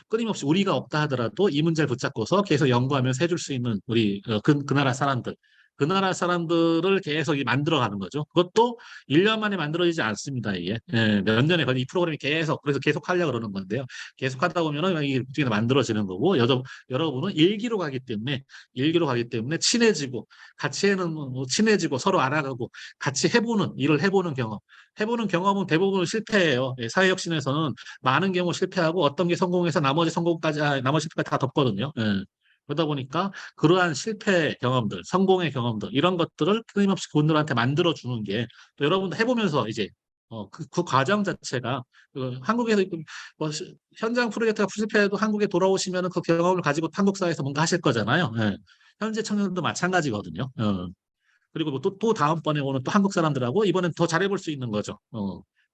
끊임없이 우리가 없다 하더라도 이 문제를 붙잡고서 계속 연구하면서 해줄 수 있는 우리 그 나라 사람들. 그 나라 사람들을 계속 만들어가는 거죠. 그것도 1년 만에 만들어지지 않습니다. 이게 몇 년에 걸린 이 프로그램이 그래서 계속 하려고 그러는 건데요. 계속 하다 보면은 이게 만들어지는 거고 여러분은 일기로 가기 때문에 친해지고 같이 해는 친해지고 서로 알아가고 같이 일을 해보는 경험. 해보는 경험은 대부분 실패예요. 사회혁신에서는 많은 경우 실패하고 어떤 게 성공해서 나머지 실패까지 다 덮거든요. 예. 그러다 보니까 그러한 실패 경험들, 성공의 경험들 이런 것들을 끊임없이 그분들한테 만들어 주는 게 또 여러분들 해보면서 이제 그 과정 자체가 한국에서 뭐 현장 프로젝트가 실패해도 한국에 돌아오시면은 그 경험을 가지고 한국 사회에서 뭔가 하실 거잖아요. 예. 현재 청년도 마찬가지거든요. 그리고 뭐 또 다음번에 오는 또 한국 사람들하고 이번엔 더 잘해볼 수 있는 거죠.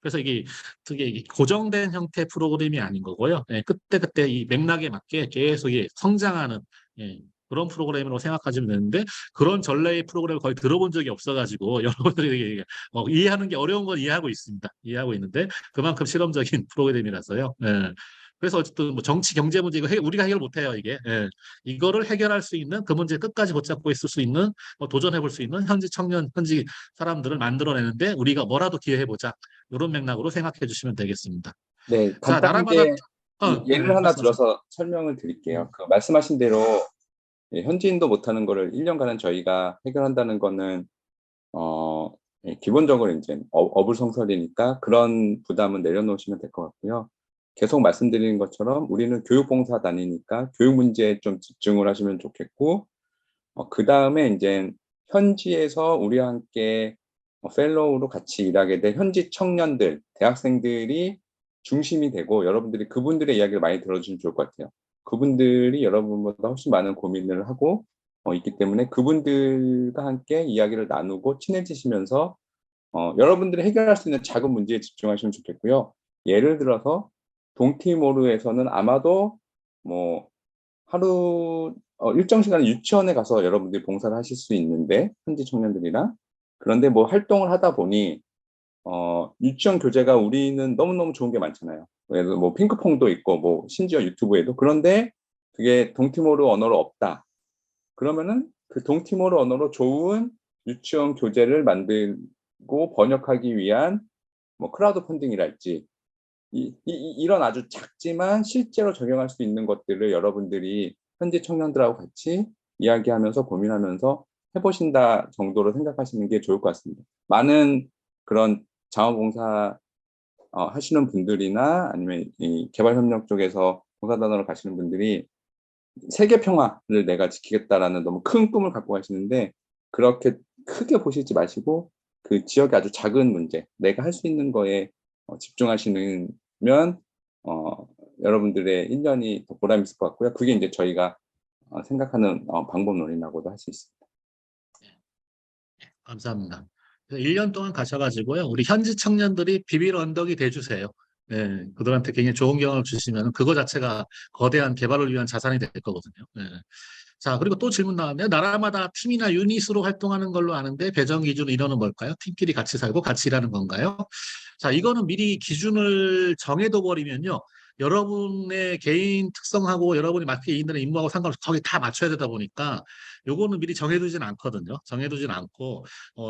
그래서 이게 되게 이게 고정된 형태 프로그램이 아닌 거고요. 예, 그때 이 맥락에 맞게 계속 성장하는 예, 그런 프로그램으로 생각하시면 되는데 그런 전례의 프로그램을 거의 들어본 적이 없어가지고 여러분들이 이해하는 게 어려운 건 이해하고 있습니다. 이해하고 있는데 그만큼 실험적인 프로그램이라서요. 예. 그래서 어쨌든 뭐 정치 경제 문제 이거 우리가 해결 못해요 이게. 예. 이거를 해결할 수 있는 그 문제 끝까지 붙잡고 있을 수 있는 도전해 볼 수 있는 현지 청년 현지 사람들을 만들어내는데 우리가 뭐라도 기여해 보자 이런 맥락으로 생각해 주시면 되겠습니다. 네, 자 나라마다 간단하게 예를 하나 말씀하세요. 들어서 설명을 드릴게요. 그 말씀하신 대로 현지인도 못하는 거를 1년간은 저희가 해결한다는 거는 기본적으로 이제 어불성설이니까 그런 부담은 내려놓으시면 될 것 같고요. 계속 말씀드리는 것처럼 우리는 교육봉사단이니까 교육 문제에 좀 집중을 하시면 좋겠고, 그 다음에 이제 현지에서 우리와 함께 펠로우로 같이 일하게 된 현지 청년들, 대학생들이 중심이 되고 여러분들이 그분들의 이야기를 많이 들어주시면 좋을 것 같아요. 그분들이 여러분보다 훨씬 많은 고민을 하고 있기 때문에 그분들과 함께 이야기를 나누고 친해지시면서 여러분들이 해결할 수 있는 작은 문제에 집중하시면 좋겠고요. 예를 들어서 동티모르에서는 아마도 뭐 하루 일정 시간에 유치원에 가서 여러분들이 봉사를 하실 수 있는데 현지 청년들이랑 그런데 뭐 활동을 하다 보니 유치원 교재가 우리는 너무너무 좋은 게 많잖아요. 그래서 뭐 핑크퐁도 있고 뭐 심지어 유튜브에도 그런데 그게 동티모르 언어로 없다. 그러면은 그 동티모르 언어로 좋은 유치원 교재를 만들고 번역하기 위한 뭐 크라우드 펀딩이랄지 이런 아주 작지만 실제로 적용할 수 있는 것들을 여러분들이 현지 청년들하고 같이 이야기하면서 고민하면서 해보신다 정도로 생각하시는 게 좋을 것 같습니다. 많은 그런 자원봉사 하시는 분들이나 아니면 이 개발협력 쪽에서 봉사단으로 가시는 분들이 세계 평화를 내가 지키겠다라는 너무 큰 꿈을 갖고 가시는데 그렇게 크게 보시지 마시고 그 지역의 아주 작은 문제, 내가 할 수 있는 거에 집중하시면 여러분들의 1년이 더 보람 있을 것 같고요. 그게 이제 저희가 생각하는 방법론이라고도 할 수 있습니다. 감사합니다. 1년 동안 가셔가지고요. 우리 현지 청년들이 비빌 언덕이 돼주세요. 네, 그들한테 굉장히 좋은 경험을 주시면 그거 자체가 거대한 개발을 위한 자산이 될 거거든요. 네. 자, 그리고 또 질문 나왔네요. 나라마다 팀이나 유닛으로 활동하는 걸로 아는데 배정 기준 인원은 뭘까요? 팀끼리 같이 살고 같이 일하는 건가요? 자, 이거는 미리 기준을 정해둬 버리면요. 여러분의 개인 특성하고 여러분이 맡게 있는 임무하고 상관없이 거기 다 맞춰야 되다 보니까 요거는 미리 정해두진 않거든요. 정해두진 않고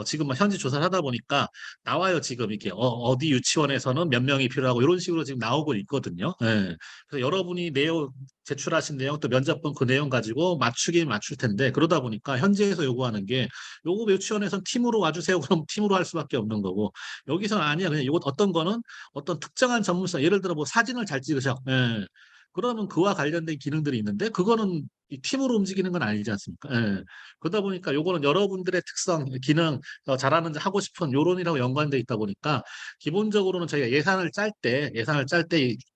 지금 뭐 현지 조사를 하다 보니까 나와요. 지금 이렇게 어디 유치원에서는 몇 명이 필요하고 이런 식으로 지금 나오고 있거든요. 예. 그래서 여러분이 내용 제출하신 내용 또 면접본 그 내용 가지고 맞추긴 맞출 텐데 그러다 보니까 현지에서 요구하는 게 요거 유치원에서는 팀으로 와주세요. 그럼 팀으로 할 수밖에 없는 거고 여기서는 아니야. 그냥 이거 어떤 거는 어떤 특정한 전문성 예를 들어 뭐 사진을 잘 찍으셔. 예. 그러면 그와 관련된 기능들이 있는데 그거는 이 팀으로 움직이는 건 아니지 않습니까? 예. 그러다 보니까 요거는 여러분들의 특성, 기능, 잘하는 하고 싶은 요론이라고 연관돼 있다 보니까 기본적으로는 저희가 예산을 짤 때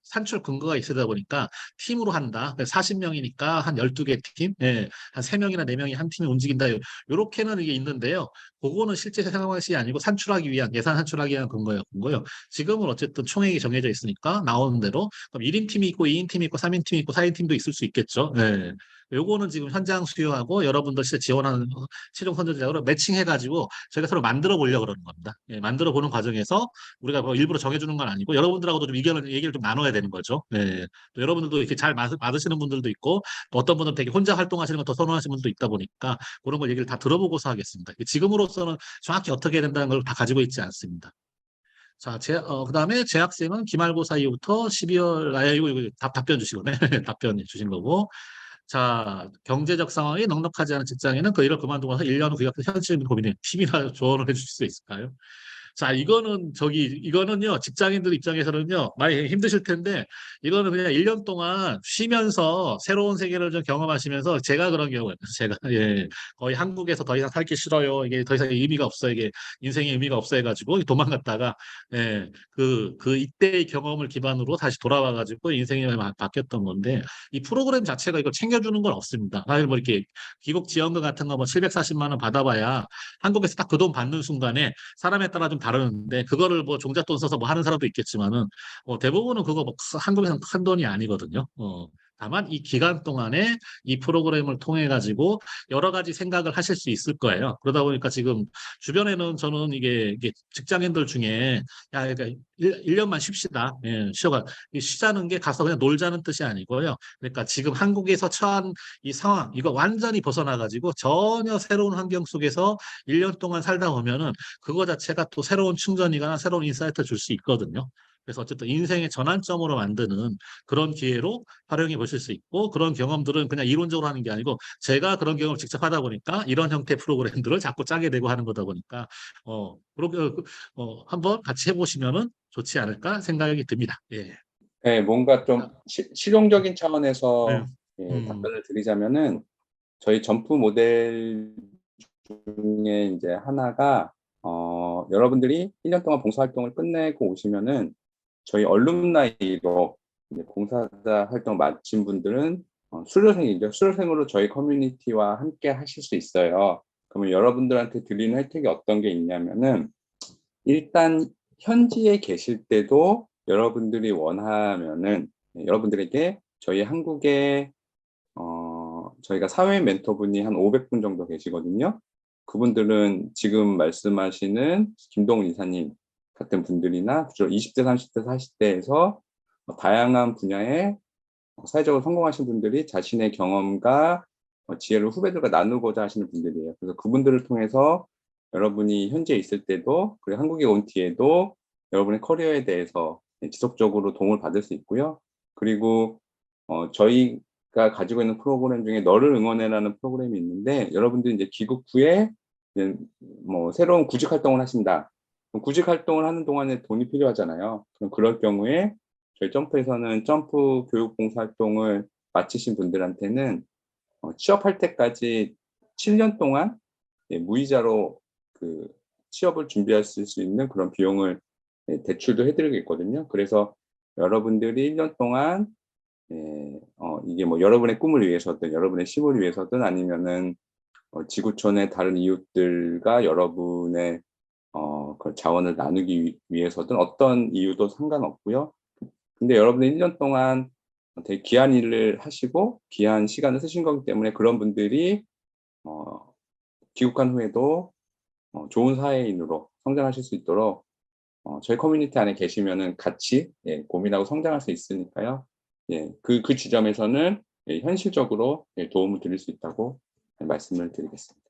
산출 근거가 있어야 보니까 팀으로 한다. 40명이니까 한 12개 팀, 예. 한 3명이나 4명이 한 팀이 움직인다. 요렇게는 이게 있는데요. 그거는 실제 상황이 아니고 산출하기 위한 예산 산출하기 위한 근거였고요. 지금은 어쨌든 총액이 정해져 있으니까 나오는 대로 그럼 1인 팀이 있고 2인 팀이 있고 3인 팀이 있고 4인 팀도 있을 수 있겠죠. 예. 요거는 지금 현장 수요하고 여러분들 진짜 지원하는 최종 선정자로 매칭해가지고 저희가 서로 만들어 보려고 그러는 겁니다. 예, 만들어 보는 과정에서 우리가 뭐 일부러 정해주는 건 아니고 여러분들하고도 좀 얘기를 좀 나눠야 되는 거죠. 예. 또 여러분들도 이렇게 잘 받으시는 분들도 있고 또 어떤 분들은 되게 혼자 활동하시는 걸 더 선호하시는 분도 있다 보니까 그런 걸 얘기를 다 들어보고서 하겠습니다. 지금으로서는 정확히 어떻게 해야 된다는 걸 다 가지고 있지 않습니다. 자, 그다음에 재학생은 기말고사 이후부터 12월, 이거 답변 주시고, 네, 답변 주신 거고. 자, 경제적 상황이 넉넉하지 않은 직장인은 그 일을 그만두고서 1년 후 그 현실 고민에 팁이나 조언을 해주실 수 있을까요? 자, 이거는요, 직장인들 입장에서는요, 많이 힘드실 텐데, 이거는 그냥 1년 동안 쉬면서 새로운 세계를 좀 경험하시면서 제가 그런 경우예요. 제가, 예, 거의 한국에서 더 이상 살기 싫어요. 이게 더 이상 의미가 없어요. 이게 인생의 의미가 없어 해가지고 도망갔다가, 예, 이때의 경험을 기반으로 다시 돌아와가지고 인생이 바뀌었던 건데, 이 프로그램 자체가 이거 챙겨주는 건 없습니다. 사실 뭐 이렇게 귀국 지원금 같은 거 뭐 740만 원 받아봐야 한국에서 딱 그 돈 받는 순간에 사람에 따라 좀 다르는데 그거를 뭐 종잣돈 써서 뭐 하는 사람도 있겠지만은 대부분은 그거 뭐 한국에서는 큰 돈이 아니거든요. 다만 이 기간 동안에 이 프로그램을 통해 가지고 여러 가지 생각을 하실 수 있을 거예요. 그러다 보니까 지금 주변에는 저는 이게 직장인들 중에 야, 그러니까 1년만 쉽시다. 예, 쉬자는 게 가서 그냥 놀자는 뜻이 아니고요. 그러니까 지금 한국에서 처한 이 상황, 이거 완전히 벗어나 가지고 전혀 새로운 환경 속에서 1년 동안 살다 보면은 그거 자체가 또 새로운 충전이거나 새로운 인사이트를 줄 수 있거든요. 그래서 어쨌든 인생의 전환점으로 만드는 그런 기회로 활용해 보실 수 있고 그런 경험들은 그냥 이론적으로 하는 게 아니고 제가 그런 경험을 직접 하다 보니까 이런 형태의 프로그램들을 자꾸 짜게 되고 하는 거다 보니까 한번 같이 해보시면은 좋지 않을까 생각이 듭니다. 예. 네, 뭔가 좀 자, 실용적인 네. 차원에서 예, 음, 답변을 드리자면은 저희 점프 모델 중에 이제 하나가 여러분들이 1년 동안 봉사활동을 끝내고 오시면은 저희 얼룸나이로 이제 봉사자 활동 마친 분들은 수료생이죠. 수료생으로 저희 커뮤니티와 함께 하실 수 있어요. 그러면 여러분들한테 드리는 혜택이 어떤 게 있냐면은 일단 현지에 계실 때도 여러분들이 원하면은 여러분들에게 저희 한국에 저희가 사회 멘토분이 한 500분 정도 계시거든요. 그분들은 지금 말씀하시는 김동훈 이사님 같은 분들이나 주로 20대, 30대, 40대에서 다양한 분야에 사회적으로 성공하신 분들이 자신의 경험과 지혜를 후배들과 나누고자 하시는 분들이에요. 그래서 그분들을 통해서 여러분이 현지에 있을 때도 그리고 한국에 온 뒤에도 여러분의 커리어에 대해서 지속적으로 도움을 받을 수 있고요. 그리고 저희가 가지고 있는 프로그램 중에 너를 응원해라는 프로그램이 있는데 여러분들이 이제 귀국 후에 이제 뭐 새로운 구직 활동을 하신다. 그럼 구직 활동을 하는 동안에 돈이 필요하잖아요. 그럼 그럴 경우에 저희 점프에서는 점프 교육봉사 활동을 마치신 분들한테는 취업할 때까지 7년 동안 무이자로 그 취업을 준비하실 수 있는 그런 비용을 대출도 해드리고 있거든요. 그래서 여러분들이 1년 동안 이게 뭐 여러분의 꿈을 위해서든 여러분의 심을 위해서든 아니면은 지구촌의 다른 이웃들과 여러분의 그 자원을 나누기 위해서든 어떤 이유도 상관없고요. 근데 여러분이 1년 동안 되게 귀한 일을 하시고 귀한 시간을 쓰신 거기 때문에 그런 분들이 어, 귀국한 후에도 좋은 사회인으로 성장하실 수 있도록 저희 커뮤니티 안에 계시면은 같이 고민하고 성장할 수 있으니까요. 그 지점에서는 현실적으로 도움을 드릴 수 있다고 말씀을 드리겠습니다.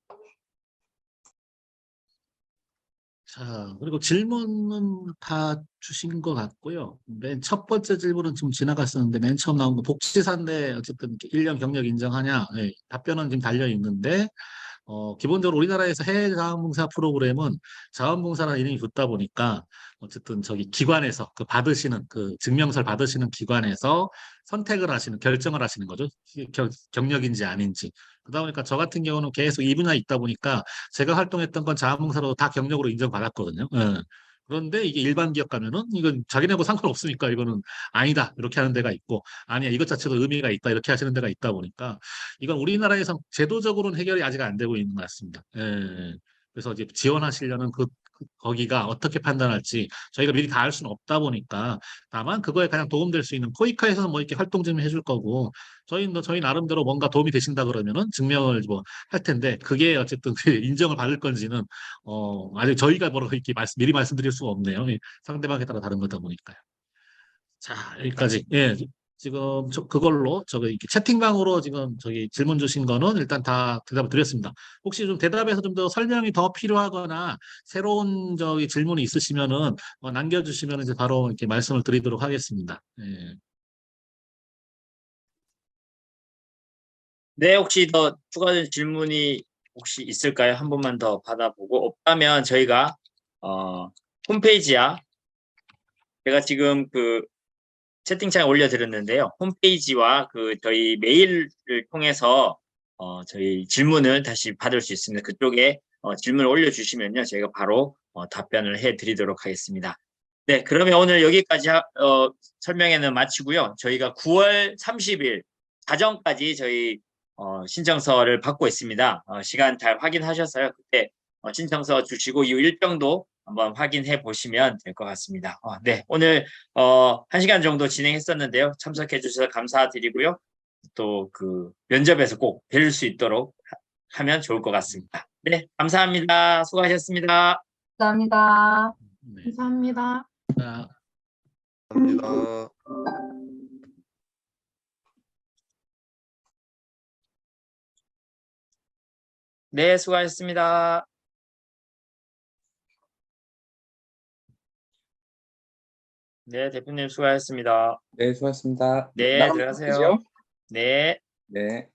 자, 그리고 질문은 다 주신 것 같고요. 맨 첫 번째 질문은 좀 지나갔었는데, 맨 처음 나온 거 복지사인데, 어쨌든 1년 경력 인정하냐? 예, 답변은 지금 달려 있는데, 기본적으로 우리나라에서 해외 자원봉사 프로그램은 자원봉사라는 이름이 붙다 보니까 어쨌든 저기 기관에서 그 증명서를 받으시는 기관에서 선택을 하시는, 결정을 하시는 거죠. 경력인지 아닌지. 그러다 보니까 저 같은 경우는 계속 이 분야에 있다 보니까 제가 활동했던 건 자원봉사로 다 경력으로 인정받았거든요. 예. 그런데 이게 일반 기업 가면은 이건 자기네하고 상관없으니까 이거는 아니다. 이렇게 하는 데가 있고 아니야. 이것 자체도 의미가 있다. 이렇게 하시는 데가 있다 보니까 이건 우리나라에서 제도적으로는 해결이 아직 안 되고 있는 것 같습니다. 예. 그래서 이제 지원하시려는 거기가 어떻게 판단할지 저희가 미리 다 알 수는 없다 보니까 다만 그거에 가장 도움될 수 있는 코이카에서는 뭐 이렇게 활동 좀 해줄 거고 저희 나름대로 뭔가 도움이 되신다 그러면은 증명을 뭐 할 텐데 그게 어쨌든 인정을 받을 건지는 아직 저희가 뭐라고 이렇게 미리 말씀드릴 수가 없네요. 상대방에 따라 다른 거다 보니까요. 자, 여기까지. 예. 지금 그걸로 이렇게 채팅방으로 지금 저기 질문 주신 거는 일단 다 대답을 드렸습니다. 혹시 좀 대답에서 좀 더 설명이 더 필요하거나 새로운 저기 질문이 있으시면은 남겨주시면 이제 바로 이렇게 말씀을 드리도록 하겠습니다. 예. 네, 혹시 더 추가적인 질문이 혹시 있을까요? 한 번만 더 받아보고 없다면 저희가 어, 홈페이지야. 제가 지금 그 채팅창에 올려드렸는데요. 홈페이지와 그 저희 메일을 통해서 저희 질문을 다시 받을 수 있습니다. 그쪽에 질문을 올려주시면요. 저희가 바로 답변을 해드리도록 하겠습니다. 네, 그러면 오늘 여기까지 설명회는 마치고요. 저희가 9월 30일 자정까지 저희 신청서를 받고 있습니다. 시간 잘 확인하셔서요. 그때 신청서 주시고 이 일정도 한번 확인해 보시면 될 것 같습니다. 네, 오늘 1시간 정도 진행했었는데요. 참석해 주셔서 감사드리고요. 또 그 면접에서 꼭 뵐 수 있도록 하면 좋을 것 같습니다. 네, 감사합니다. 수고하셨습니다. 감사합니다. 네. 감사합니다. 자, 감사합니다. 네, 수고하셨습니다. 네, 대표님 수고하셨습니다. 네, 수고하셨습니다. 네, 나가면 들어가세요. 되죠? 네. 네.